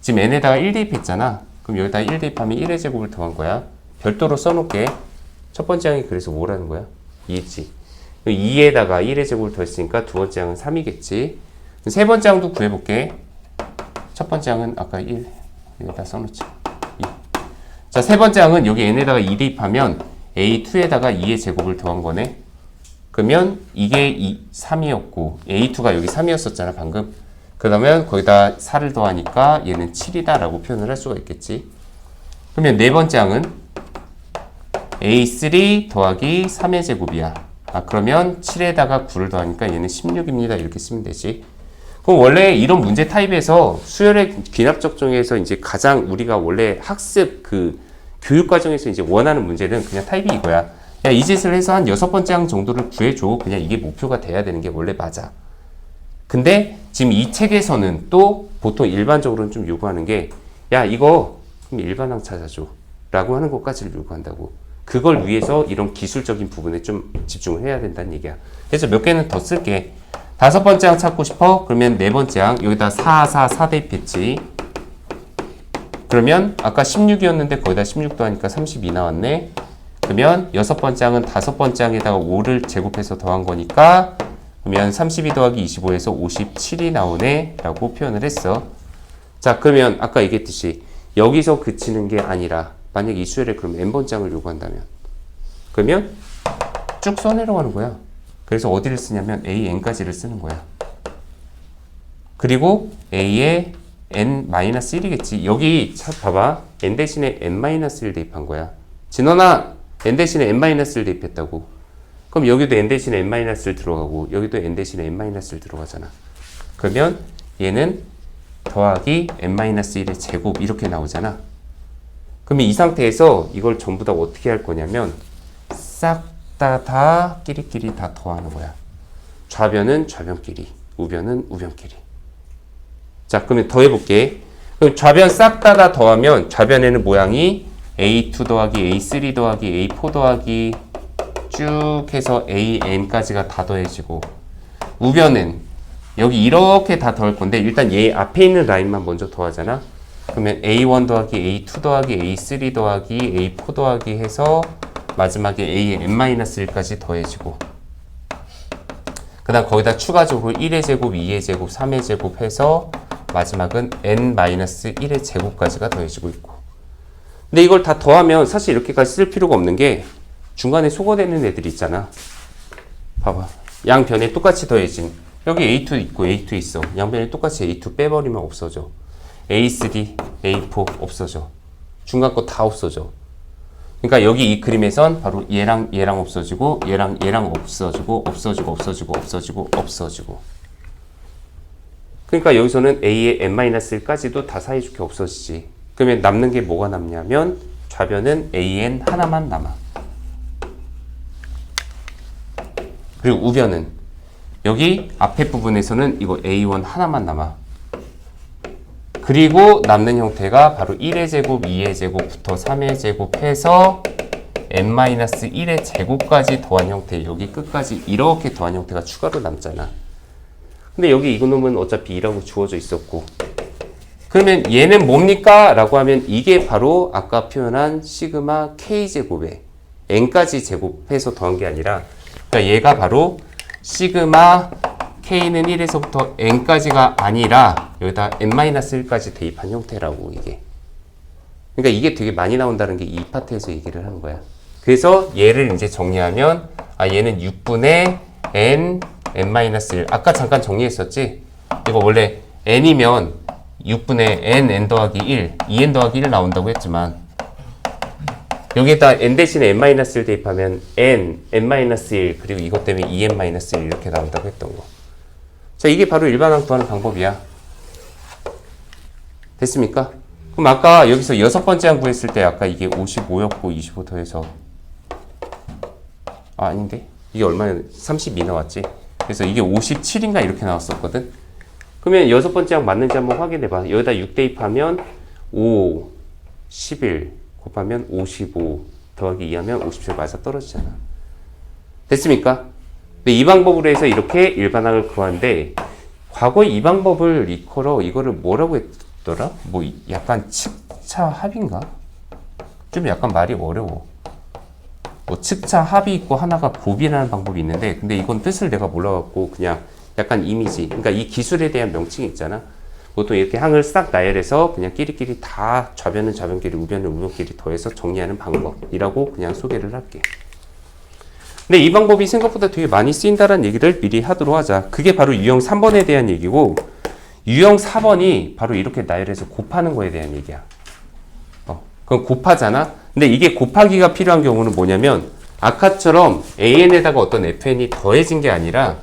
지금 n에다가 1 대입했잖아. 그럼 여기다가 1 대입하면 1의 제곱을 더한 거야. 별도로 써놓을게. 첫 번째 항이 그래서 뭐라는 거야? 2지. 2에다가 1의 제곱을 더했으니까 두 번째 항은 3이겠지. 세 번째 항도 구해볼게. 첫 번째 항은 아까 1 여기다 써놓자. 2. 자, 세 번째 항은 여기 n에다가 2 대입하면 a2에다가 2의 제곱을 더한 거네. 그러면 이게 3이었고 a2가 여기 3이었었잖아 방금. 그러면 거기다 4를 더하니까 얘는 7이다 라고 표현을 할 수가 있겠지. 그러면 네 번째 항은 a3 더하기 3의 제곱이야. 그러면 7에다가 9를 더하니까 얘는 16입니다. 이렇게 쓰면 되지. 그럼 원래 이런 문제 타입에서 수열의 귀납적정에서 이제 가장 우리가 원래 학습 교육 과정에서 이제 원하는 문제는 그냥 타입이 이거야. 야, 이 짓을 해서 한 6번째 항 정도를 구해줘. 그냥 이게 목표가 돼야 되는 게 원래 맞아. 근데 지금 이 책에서는 또 보통 일반적으로는 좀 요구하는 게, 야, 이거 그럼 일반항 찾아줘. 라고 하는 것까지를 요구한다고. 그걸 위해서 이런 기술적인 부분에 좀 집중을 해야 된다는 얘기야. 그래서 몇 개는 더 쓸게. 5번째 항 찾고 싶어? 그러면 4번째 항, 여기다 4 대입했지. 그러면 아까 16이었는데 거기다 16 더하니까 32 나왔네. 그러면 6번째 항은 5번째 항에다가 5를 제곱해서 더한 거니까 그러면 32 더하기 25에서 57이 나오네 라고 표현을 했어. 자, 그러면 아까 얘기했듯이 여기서 그치는 게 아니라 만약 이 수열에 그럼 n번째 항을 요구한다면 그러면 쭉 써내려가는 거야. 그래서 어디를 쓰냐면 a,n까지를 쓰는 거야. 그리고 a에 n-1이겠지. 여기 봐봐. n 대신에 n-1 대입한 거야. 진원아, n 대신에 n-1을 대입했다고. 그럼 여기도 n 대신에 n-를 들어가고 여기도 n 대신에 n-를 들어가잖아. 그러면 얘는 더하기 n-1의 제곱 이렇게 나오잖아. 그러면 이 상태에서 이걸 전부 다 어떻게 할 거냐면 싹 다 끼리끼리 다 더하는 거야. 좌변은 좌변끼리, 우변은 우변끼리. 자, 그러면 더해볼게. 그럼 좌변 싹 다 더하면 좌변에는 모양이 a2 더하기 a3 더하기 a4 더하기 쭉 해서 an까지가 다 더해지고, 우변은 여기 이렇게 다 더할 건데 일단 얘 앞에 있는 라인만 먼저 더하잖아. 그러면 a1 더하기 a2 더하기 a3 더하기 a4 더하기 해서 마지막에 a의 n-1까지 더해지고, 그 다음 거기다 추가적으로 1의 제곱, 2의 제곱, 3의 제곱 해서 마지막은 n-1의 제곱까지가 더해지고 있고. 근데 이걸 다 더하면 사실 이렇게까지 쓸 필요가 없는 게 중간에 소거되는 애들이 있잖아. 봐봐. 양변에 똑같이 더해진 여기 a2 있고 a2 있어. 양변에 똑같이 a2 빼버리면 없어져. a3, a4 없어져. 중간 거 다 없어져. 그러니까 여기 이 그림에선 바로 얘랑 얘랑 없어지고 얘랑 얘랑 없어지고 없어지고 없어지고 없어지고 없어지고. 그러니까 여기서는 a의 n-1까지도 다 사이좋게 없어지지. 그러면 남는 게 뭐가 남냐면 좌변은 an 하나만 남아. 그리고 우변은 여기 앞에 부분에서는 이거 a1 하나만 남아. 그리고 남는 형태가 바로 1의 제곱, 2의 제곱부터 3의 제곱 해서 n-1의 제곱까지 더한 형태, 여기 끝까지 이렇게 더한 형태가 추가로 남잖아. 근데 여기 이놈은 어차피 2라고 주어져 있었고. 그러면 얘는 뭡니까? 라고 하면 이게 바로 아까 표현한 시그마 K제곱에 N까지 제곱해서 더한 게 아니라, 그러니까 얘가 바로 시그마 K는 1에서부터 N까지가 아니라 여기다 N-1까지 대입한 형태라고 이게. 그러니까 이게 되게 많이 나온다는 게 이 파트에서 얘기를 하는 거야. 그래서 얘를 이제 정리하면 얘는 6분의 N, N-1. 아까 잠깐 정리했었지? 이거 원래 N이면 6분의 N 더하기 1, 2N 더하기 1 나온다고 했지만 여기에다 N 대신에 N-1 대입하면 N, N-1 그리고 이것 때문에 2N-1 이렇게 나온다고 했던 거. 자, 이게 바로 일반항 구하는 방법이야. 됐습니까? 그럼 아까 여기서 6번째 항 구했을 때 아까 이게 55였고 25 더해서 아닌데? 이게 얼마야? 32 나왔지? 그래서 이게 57인가 이렇게 나왔었거든? 그러면 6번째 항 맞는지 한번 확인해봐. 여기다 6 대입하면 5, 11 곱하면 55 더하기 2 하면 57 맞아 떨어지잖아. 됐습니까? 근데 이 방법으로 해서 이렇게 일반항을 구하는데 과거에 이 방법을 이컬어 이거를 뭐라고 했더라? 뭐 약간 측차 합인가? 좀 약간 말이 어려워. 뭐 측차 합이 있고 하나가 곱이라는 방법이 있는데 근데 이건 뜻을 내가 몰라갖고 그냥 약간 이미지, 그러니까 이 기술에 대한 명칭이 있잖아. 보통 이렇게 항을 싹 나열해서 그냥 끼리끼리 다 좌변은 좌변끼리 우변은 우변끼리 더해서 정리하는 방법이라고 그냥 소개를 할게. 근데 이 방법이 생각보다 되게 많이 쓰인다는 얘기를 미리 하도록 하자. 그게 바로 유형 3번에 대한 얘기고 유형 4번이 바로 이렇게 나열해서 곱하는 거에 대한 얘기야. 그럼 곱하잖아. 근데 이게 곱하기가 필요한 경우는 뭐냐면 아까처럼 AN에다가 어떤 FN이 더해진 게 아니라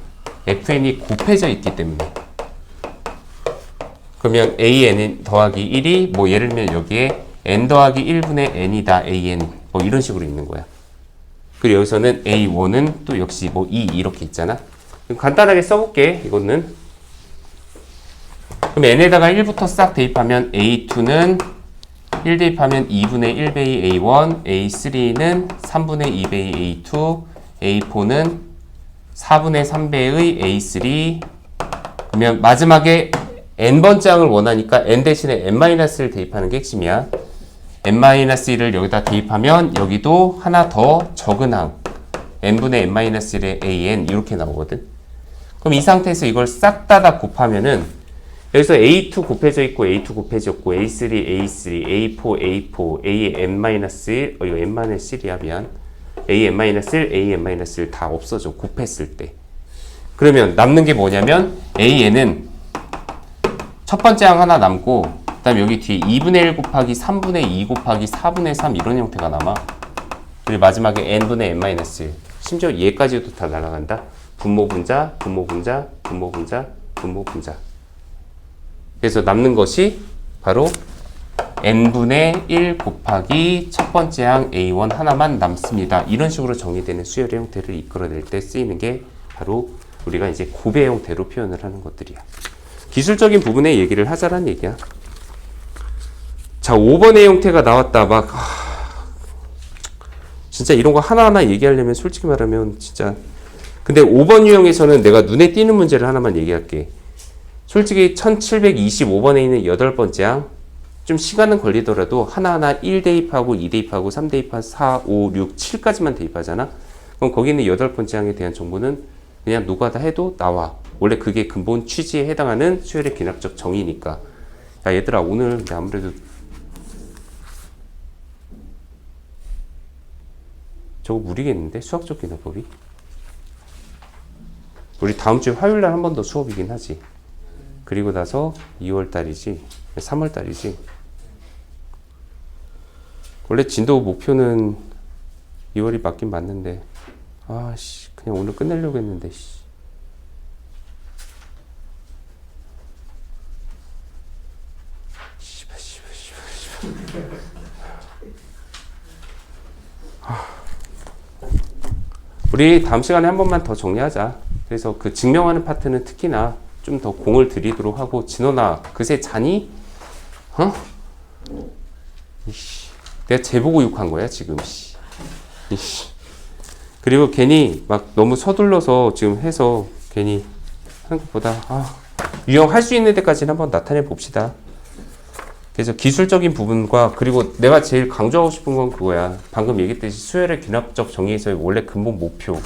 FN이 곱해져 있기 때문에. 그러면 AN 더하기 1이 뭐 예를 들면 여기에 N 더하기 1분의 N이다 AN 뭐 이런 식으로 있는 거야. 그리고 여기서는 A1은 또 역시 뭐 2 이렇게 있잖아. 간단하게 써볼게. 이거는 그럼 N에다가 1부터 싹 대입하면 A2는 1 대입하면 2분의 1베이 A1, A3는 3분의 2베이 A2, A4는 4분의 3배의 A3. 그러면 마지막에 n번째 항을 원하니까 n 대신에 n-를 대입하는 게 핵심이야. n-1을 여기다 대입하면 여기도 하나 더 적은 항 n분의 n-1의 an 이렇게 나오거든. 그럼 이 상태에서 이걸 싹 다 곱하면은 여기서 A2 곱해져 있고 A2 곱해져 있고 A3, A3, A4, A4, AN-1 이거 n-1이야 미안. AN-1, AN-1 다 없어져 곱했을 때. 그러면 남는 게 뭐냐면 AN은 첫 번째 항 하나 남고 그 다음에 여기 뒤에 2분의 1 곱하기 3분의 2 곱하기 4분의 3 이런 형태가 남아. 그리고 마지막에 n분의 n-. 심지어 얘까지도 다 날아간다. 분모분자, 분모분자, 분모분자, 분모분자. 그래서 남는 것이 바로 n분의 1 곱하기 첫 번째 항 A1 하나만 남습니다. 이런 식으로 정의되는 수열의 형태를 이끌어낼 때 쓰이는 게 바로 우리가 이제 곱의 형태로 표현을 하는 것들이야. 기술적인 부분의 얘기를 하자란 얘기야. 자, 5번의 형태가 나왔다. 막 진짜 이런 거 하나하나 얘기하려면 솔직히 말하면 진짜. 근데 5번 유형에서는 내가 눈에 띄는 문제를 하나만 얘기할게. 솔직히 1725번에 있는 8번째 항 좀 시간은 걸리더라도 하나하나 1 대입하고 2 대입하고 3 대입하고 4, 5, 6, 7까지만 대입하잖아. 그럼 거기 있는 8번째 항에 대한 정보는 그냥 노가다 해도 나와. 원래 그게 근본 취지에 해당하는 수열의 기납적 정의니까. 야 얘들아 오늘 아무래도 저거 무리겠는데? 수학적 기납법이? 우리 다음 주 화요일날 한 번 더 수업이긴 하지. 그리고 나서 2월달이지 3월달이지. 원래 진도 목표는 2월이 맞긴 맞는데 아씨 그냥 오늘 끝내려고 했는데 씨. 우리 다음 시간에 한 번만 더 정리하자. 그래서 그 증명하는 파트는 특히나 좀 더 공을 들이도록 하고. 진원아 그새 자니? 어? 이씨, 내가 쟤보고 욕한 거야 지금. 이씨. 그리고 괜히 막 너무 서둘러서 지금 해서 괜히 하는 것보다 유형할 수 있는 데까지는 한번 나타내 봅시다. 그래서 기술적인 부분과 그리고 내가 제일 강조하고 싶은 건 그거야. 방금 얘기했듯이 수열의 귀납적 정의에서의 원래 근본 목표.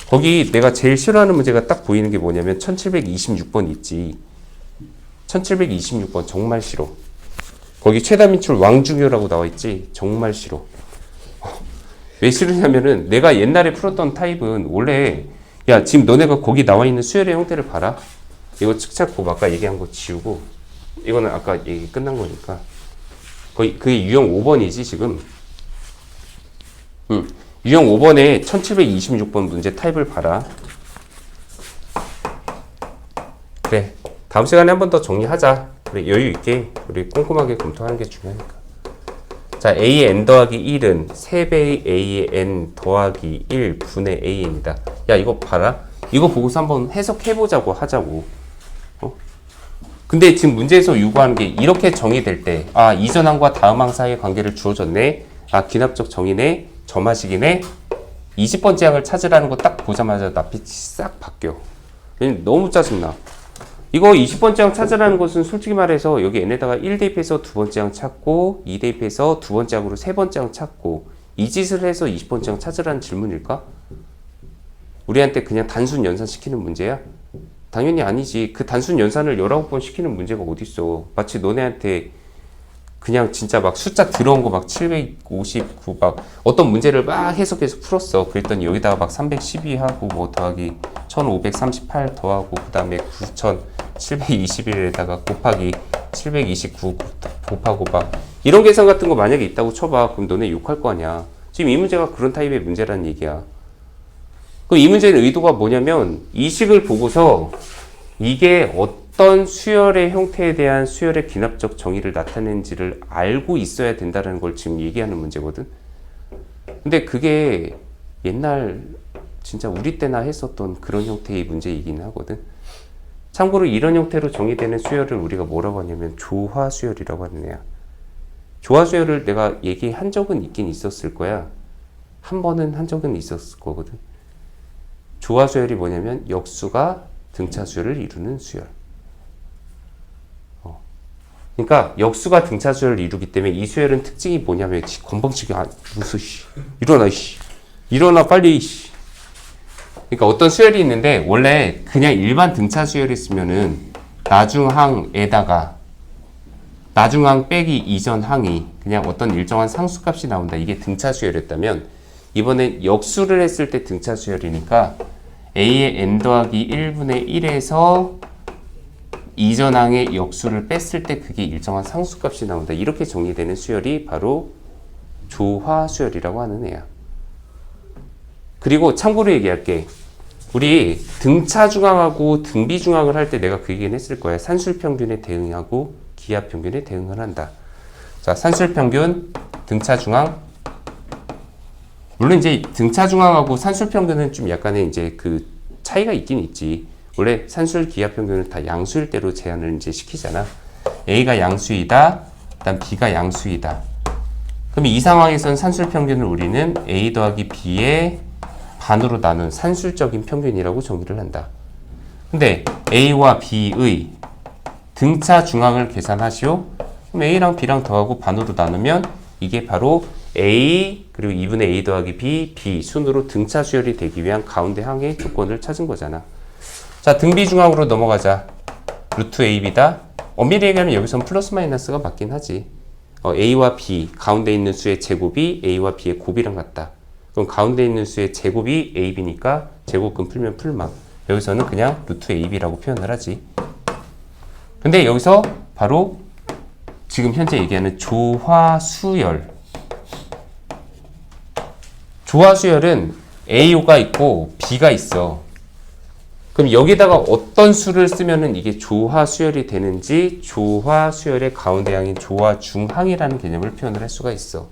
거기 내가 제일 싫어하는 문제가 딱 보이는 게 뭐냐면 1726번 있지. 1726번 정말 싫어. 거기 최다 민출 왕중효라고 나와 있지. 정말 싫어. 왜 싫으냐면은 내가 옛날에 풀었던 타입은 원래 야 지금 너네가 거기 나와 있는 수열의 형태를 봐라. 이거 측 찾고 아까 얘기한 거 지우고 이거는 아까 얘기 끝난 거니까 거의 그게 유형 5번이지 지금. 유형 5번에 1726번 문제 타입을 봐라. 그래 다음 시간에 한 번 더 정리하자. 그래 여유 있게 우리 꼼꼼하게 검토하는 게 중요하니까. 자 a의 n 더하기 1은 3배의 a의 n 더하기 1 분의 a입니다. 야 이거 봐라. 이거 보고서 한번 해석해보자고 하자고. 근데 지금 문제에서 요구하는 게 이렇게 정의될 때 이전항과 다음항 사이의 관계를 주어졌네. 기납적 정의네. 점화식이네. 20번째 항을 찾으라는 거 딱 보자마자 나 빛이 싹 바뀌어. 너무 짜증나. 이거 20번째 항 찾으라는 것은 솔직히 말해서 여기 n에다가 1 대입해서 두 번째 항 찾고 2 대입해서 두 번째 항으로 세 번째 항 찾고 이 짓을 해서 20번째 항 찾으라는 질문일까? 우리한테 그냥 단순 연산시키는 문제야? 당연히 아니지. 그 단순 연산을 19번 시키는 문제가 어딨어. 마치 너네한테 그냥 진짜 막 숫자 들어온 거 막 759 막 어떤 문제를 막 해석해서 풀었어. 그랬더니 여기다가 막 312 하고 뭐 더하기 1538 더하고 그 다음에 9721에다가 곱하기 729 곱하고 막 이런 계산 같은 거 만약에 있다고 쳐봐. 그럼 너네 욕할 거 아니야. 지금 이 문제가 그런 타입의 문제라는 얘기야. 그럼 이 문제의 의도가 뭐냐면 이 식을 보고서 이게 어떤 수열의 형태에 대한 수열의 귀납적 정의를 나타내는지를 알고 있어야 된다는 걸 지금 얘기하는 문제거든. 근데 그게 옛날 진짜 우리 때나 했었던 그런 형태의 문제이긴 하거든. 참고로 이런 형태로 정의되는 수열을 우리가 뭐라고 하냐면 조화수열이라고 하는 애야. 조화수열을 내가 얘기한 적은 있긴 있었을 거야. 한 번은 한 적은 있었을 거거든. 조화수열이 뭐냐면 역수가 등차수열을 이루는 수열. 그러니까 역수가 등차수열을 이루기 때문에 이 수열은 특징이 뭐냐면 건방지게 무슨 일어나 빨리. 그러니까 어떤 수열이 있는데 원래 그냥 일반 등차수열이 있으면은 나중항에다가 나중항 빼기 이전 항이 그냥 어떤 일정한 상수값이 나온다. 이게 등차수열이었다면 이번엔 역수를 했을 때 등차수열이니까 a의 n 더하기 1분의 1에서 이전항의 역수를 뺐을 때 그게 일정한 상수값이 나온다. 이렇게 정의되는 수열이 바로 조화수열이라고 하는 애야. 그리고 참고로 얘기할게. 우리 등차중항하고 등비중항을 할 때 내가 그 얘기는 했을 거야. 산술평균에 대응하고 기하평균에 대응을 한다. 자, 산술평균, 등차중항. 물론 이제 등차중항하고 산술평균은 좀 약간의 이제 그 차이가 있긴 있지. 원래 산술 기하평균은 다 양수일 대로 제한을 이제 시키잖아. A가 양수이다. 그다음 B가 양수이다. 그럼 이 상황에선 산술평균을 우리는 A 더하기 B의 반으로 나눈 산술적인 평균이라고 정의를 한다. 근데 A와 B의 등차 중항을 계산하시오. 그럼 A랑 B랑 더하고 반으로 나누면 이게 바로 A 그리고 2분의 A 더하기 B, B 순으로 등차 수열이 되기 위한 가운데 항의 조건을 찾은 거잖아. 자, 등비중항으로 넘어가자. 루트 AB다. 엄밀히 얘기하면 여기선 플러스 마이너스가 맞긴 하지. A와 B 가운데 있는 수의 제곱이 A와 B의 곱이랑 같다. 그럼 가운데 있는 수의 제곱이 AB니까 제곱근 풀면 풀마. 여기서는 그냥 루트 AB라고 표현을 하지. 근데 여기서 바로 지금 현재 얘기하는 조화수열. 조화수열은 A가 있고 B가 있어. 그럼 여기다가 어떤 수를 쓰면은 이게 조화수열이 되는지 조화수열의 가운데 항인 조화중항이라는 개념을 표현을 할 수가 있어.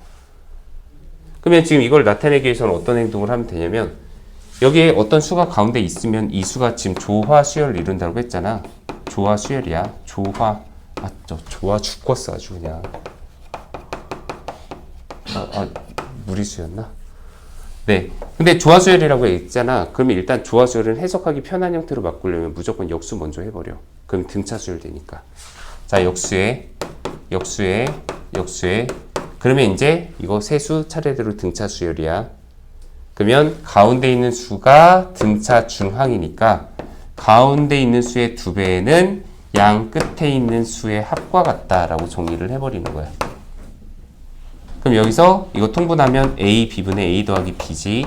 그러면 지금 이걸 나타내기 위해서는 어떤 행동을 하면 되냐면 여기에 어떤 수가 가운데 있으면 이 수가 지금 조화수열을 이룬다고 했잖아. 조화수열이야. 조화 죽겠어 아주 그냥. 무리수였나? 네. 근데 조화수열이라고 했잖아. 그러면 일단 조화수열은 해석하기 편한 형태로 바꾸려면 무조건 역수 먼저 해버려. 그럼 등차수열 되니까. 자, 역수에. 그러면 이제 이거 세수 차례대로 등차수열이야. 그러면 가운데 있는 수가 등차 중항이니까 가운데 있는 수의 2배는 양 끝에 있는 수의 합과 같다라고 정리를 해버리는 거야. 그럼 여기서 이거 통분하면 A, B분의 A 더하기 B지.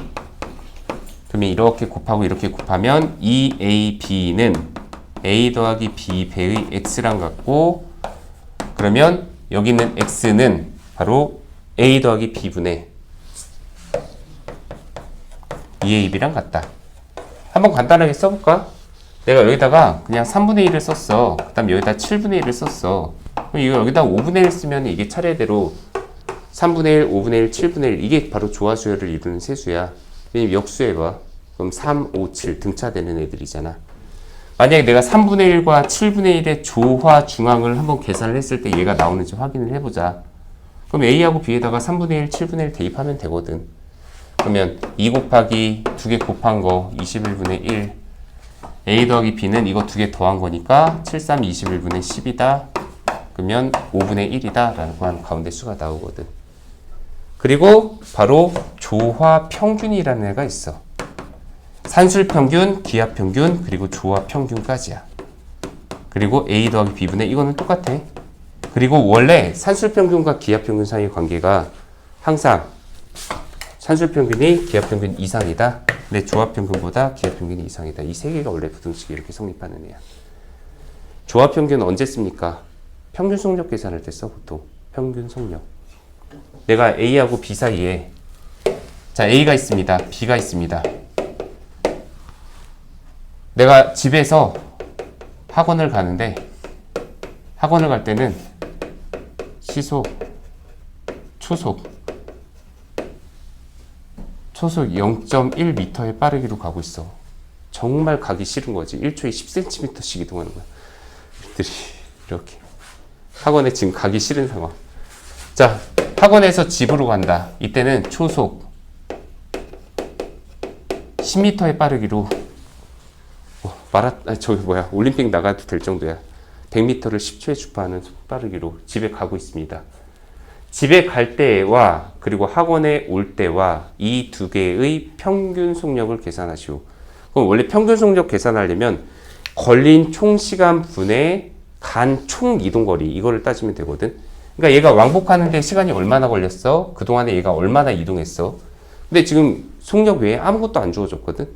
그러면 이렇게 곱하고 이렇게 곱하면 2A, B는 A 더하기 B 배의 X랑 같고, 그러면 여기 있는 X는 바로 A 더하기 B분의 2AB랑 같다. 한번 간단하게 써볼까? 내가 여기다가 그냥 3분의 1을 썼어. 그 다음 여기다 7분의 1을 썼어. 그럼 이거 여기다 5분의 1 쓰면 이게 차례대로 3분의 1, 5분의 1, 7분의 1 이게 바로 조화수열을 이루는 세수야. 왜냐면 역수해봐. 그럼 3, 5, 7 등차되는 애들이잖아. 만약에 내가 3분의 1과 7분의 1의 조화 중항을 한번 계산을 했을 때 얘가 나오는지 확인을 해보자. 그럼 A하고 B에다가 3분의 1, 7분의 1 대입하면 되거든. 그러면 2 곱하기 2개 곱한 거 21분의 1. A 더하기 B는 이거 2개 더한 거니까 7, 3, 21분의 10이다. 그러면 5분의 1이다 라고 하는 가운데 수가 나오거든. 그리고 바로 조화 평균이라는 애가 있어. 산술 평균, 기하 평균, 그리고 조화 평균까지야. 그리고 A 더하기 B분의 이거는 똑같아. 그리고 원래 산술 평균과 기하 평균 사이의 관계가 항상 산술 평균이 기하 평균 이상이다. 근데 조화 평균보다 기하 평균이 이상이다. 이 세 개가 원래 부등식이 이렇게 성립하는 애야. 조화 평균은 언제 씁니까? 평균 속력 계산할 때 써, 보통. 평균 속력. 내가 A하고 B 사이에, 자, A가 있습니다. B가 있습니다. 내가 집에서 학원을 가는데, 학원을 갈 때는 시속, 초속 0.1m의 빠르기로 가고 있어. 정말 가기 싫은 거지. 1초에 10cm씩 이동하는 거야. 애들이 이렇게. 학원에 지금 가기 싫은 상황. 자, 학원에서 집으로 간다. 이때는 초속 10m의 빠르기로 올림픽 나가도 될 정도야. 100m를 10초에 주파하는 빠르기로 집에 가고 있습니다. 집에 갈 때와 그리고 학원에 올 때와 이 두 개의 평균 속력을 계산하시오. 그럼 원래 평균 속력 계산하려면 걸린 총 시간 분의 간 총 이동 거리 이거를 따지면 되거든. 그러니까 얘가 왕복하는데 시간이 얼마나 걸렸어? 그동안에 얘가 얼마나 이동했어? 근데 지금 속력 외에 아무것도 안 주어졌거든.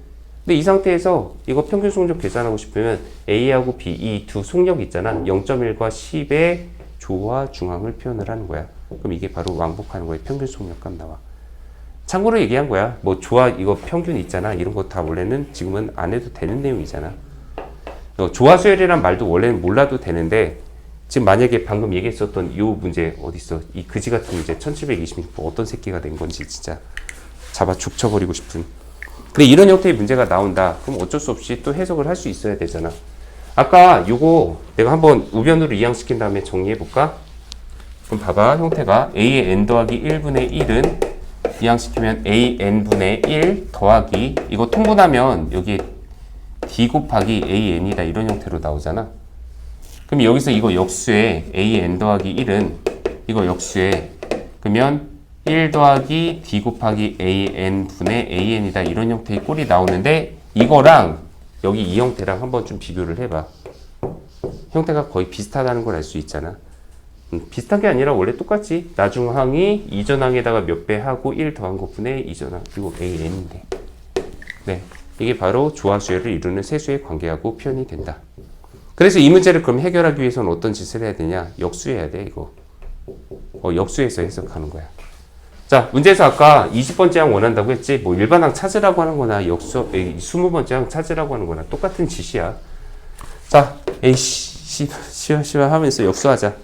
근데 이 상태에서 이거 평균 속력 계산하고 싶으면 A하고 B 이 두 속력 있잖아. 0.1과 10의 조화 중항을 표현을 하는 거야. 그럼 이게 바로 왕복하는 거에 평균 속력값 나와. 참고로 얘기한 거야. 뭐 조화 이거 평균 있잖아. 이런 거 다 원래는 지금은 안 해도 되는 내용이잖아. 조화수열이란 말도 원래는 몰라도 되는데 지금 만약에 방금 얘기했었던 이 문제 어딨어? 이 그지 같은 문제 1720 어떤 새끼가 된 건지 진짜 잡아 죽쳐버리고 싶은. 근데 이런 형태의 문제가 나온다. 그럼 어쩔 수 없이 또 해석을 할 수 있어야 되잖아. 아까 요거 내가 한번 우변으로 이항시킨 다음에 정리해볼까? 그럼 봐봐. 형태가 A의 n 더하기 1분의 1은 이항시키면 AN분의 1 더하기 이거 통분하면 여기 D 곱하기 AN이다 이런 형태로 나오잖아. 그럼 여기서 이거 역수에 AN 더하기 1은 이거 역수에 그러면 1 더하기 D 곱하기 AN분의 AN이다 이런 형태의 꼴이 나오는데 이거랑 여기 이 형태랑 한번 좀 비교를 해봐. 형태가 거의 비슷하다는 걸 알 수 있잖아. 비슷한 게 아니라 원래 똑같지. 나중항이 이전항에다가 몇 배 하고 1 더한 것분의 이전항 그리고 AN인데 네, 이게 바로 조화수열을 이루는 세수의 관계하고 표현이 된다. 그래서 이 문제를 그럼 해결하기 위해서는 어떤 짓을 해야 되냐? 역수해야 돼 이거. 역수해서 해석하는 거야. 자, 문제에서 아까 20번째 항 원한다고 했지. 뭐 일반항 찾으라고 하는 거나 20번째 항 찾으라고 하는 거나 똑같은 짓이야. 자, 시와 하면서 역수하자.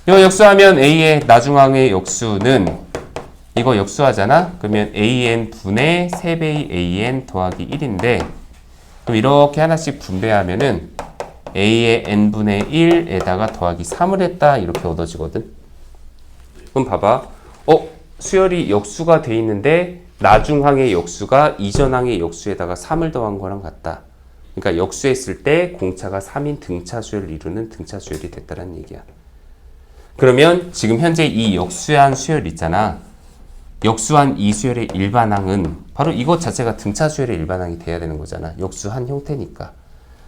이거 역수하면 A의 나중항의 역수는 이거 역수하잖아. 그러면 AN 분의 3배의 AN 더하기 1인데 그럼 이렇게 하나씩 분배하면은 A의 N분의 1에다가 더하기 3을 했다 이렇게 얻어지거든. 그럼 봐봐. 수열이 역수가 돼 있는데 나중항의 역수가 이전항의 역수에다가 3을 더한 거랑 같다. 그러니까 역수했을 때 공차가 3인 등차수열을 이루는 등차수열이 됐다는 얘기야. 그러면 지금 현재 이 역수한 수열 있잖아. 역수한 이 수열의 일반항은 바로 이것 자체가 등차수열의 일반항이 돼야 되는 거잖아. 역수한 형태니까.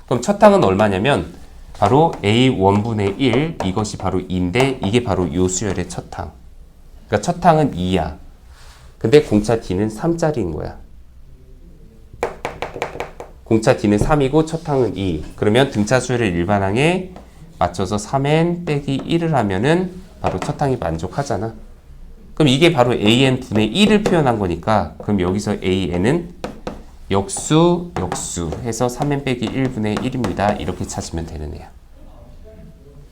그럼 첫 항은 얼마냐면 바로 A1분의 1 이것이 바로 2인데 이게 바로 요 수열의 첫 항. 그러니까 첫 항은 2야. 근데 공차 D는 3짜리인 거야. 공차 D는 3이고 첫 항은 2. 그러면 등차수열의 일반항에 맞춰서 3n 빼기 1을 하면은 바로 첫 항이 만족하잖아. 그럼 이게 바로 an 분의 1을 표현한 거니까 그럼 여기서 an은 역수 해서 3n 빼기 1분의 1입니다. 이렇게 찾으면 되는 애야.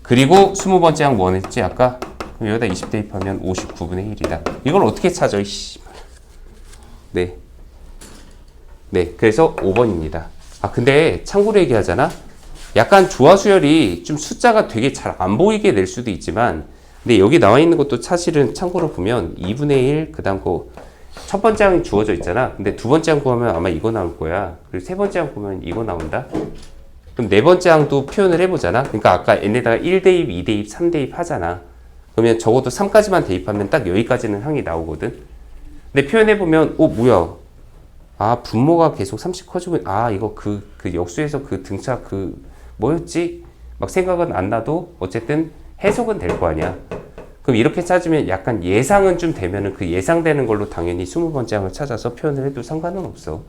그리고 20번째 항 뭐 했지 아까? 그럼 여기다 20 대입하면 59분의 1이다. 이걸 어떻게 찾아? 네. 네, 그래서 5번입니다. 아, 근데 참고로 얘기하잖아. 약간 조화수열이 좀 숫자가 되게 잘 안 보이게 낼 수도 있지만, 근데 여기 나와 있는 것도 사실은 참고로 보면 2분의 1, 그 다음 거, 첫 번째 항이 주어져 있잖아. 근데 두 번째 항 보면 아마 이거 나올 거야. 그리고 세 번째 항 보면 이거 나온다. 그럼 네 번째 항도 표현을 해보잖아. 그러니까 아까 n에다가 1대입, 2대입, 3대입 하잖아. 그러면 적어도 3까지만 대입하면 딱 여기까지는 항이 나오거든. 근데 표현해보면, 뭐야. 아, 분모가 계속 30 커지고, 이거 그 역수에서 그 등차 뭐였지? 막 생각은 안 나도 어쨌든 해석은 될 거 아니야. 그럼 이렇게 찾으면 약간 예상은 좀 되면은 그 예상되는 걸로 당연히 20번째 항을 찾아서 표현을 해도 상관은 없어.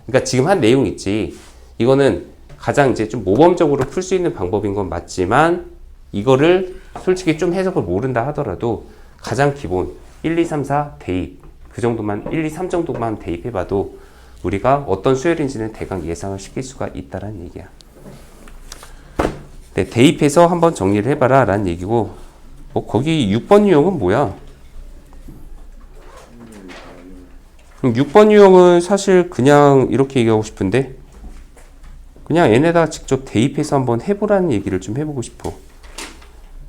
그러니까 지금 한 내용 있지. 이거는 가장 이제 좀 모범적으로 풀 수 있는 방법인 건 맞지만 이거를 솔직히 좀 해석을 모른다 하더라도 가장 기본 1, 2, 3, 4 대입 그 정도만 1, 2, 3 정도만 대입해봐도 우리가 어떤 수열인지는 대강 예상을 시킬 수가 있다는 얘기야. 네, 대입해서 한번 정리를 해봐라 라는 얘기고 거기 6번 유형은 뭐야? 6번 유형은 사실 그냥 이렇게 얘기하고 싶은데 그냥 얘네다가 직접 대입해서 한번 해보라는 얘기를 좀 해보고 싶어.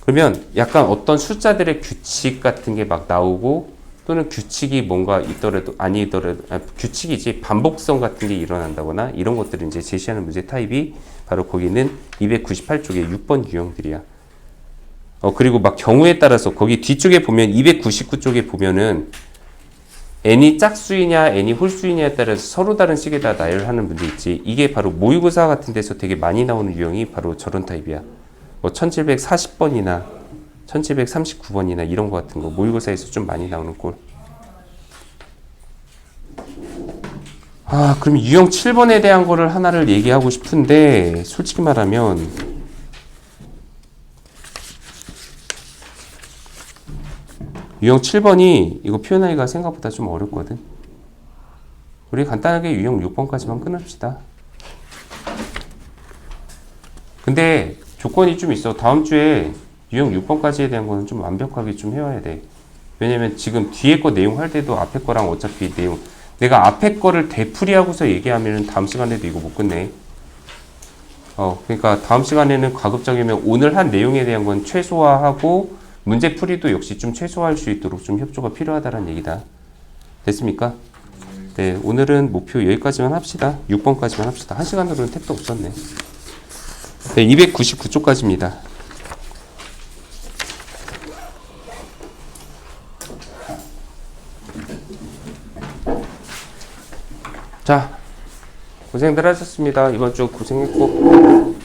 그러면 약간 어떤 숫자들의 규칙 같은 게 막 나오고 또는 규칙이 뭔가 있더라도 아니더라도 규칙이지 반복성 같은 게 일어난다거나 이런 것들을 이제 제시하는 문제 타입이 바로 거기는 298쪽에 6번 유형들이야. 그리고 막 경우에 따라서 거기 뒤쪽에 보면 299쪽에 보면은 n이 짝수이냐 n이 홀수이냐에 따라서 서로 다른 식에다 나열하는 문제 있지. 이게 바로 모의고사 같은 데서 되게 많이 나오는 유형이 바로 저런 타입이야. 1740번이나 1739번이나 이런 거 같은 거 모의고사에서 좀 많이 나오는 꼴. 그럼 유형 7번에 대한 거를 하나를 얘기하고 싶은데 솔직히 말하면 유형 7번이 이거 표현하기가 생각보다 좀 어렵거든. 우리 간단하게 유형 6번까지만 끊읍시다. 근데 조건이 좀 있어. 다음 주에 유형 6번까지에 대한 거는 좀 완벽하게 좀 해와야 돼. 왜냐면 지금 뒤에 거 내용 할 때도 앞에 거랑 어차피 내용 내가 앞에 거를 되풀이하고서 얘기하면 다음 시간에도 이거 못 끝내. 그러니까 다음 시간에는 가급적이면 오늘 한 내용에 대한 건 최소화하고 문제 풀이도 역시 좀 최소화할 수 있도록 좀 협조가 필요하다는 얘기다. 됐습니까? 네, 오늘은 목표 여기까지만 합시다. 6번까지만 합시다. 1시간으로는 택도 없었네. 네, 299쪽까지입니다. 자, 고생들 하셨습니다. 이번 주 고생했고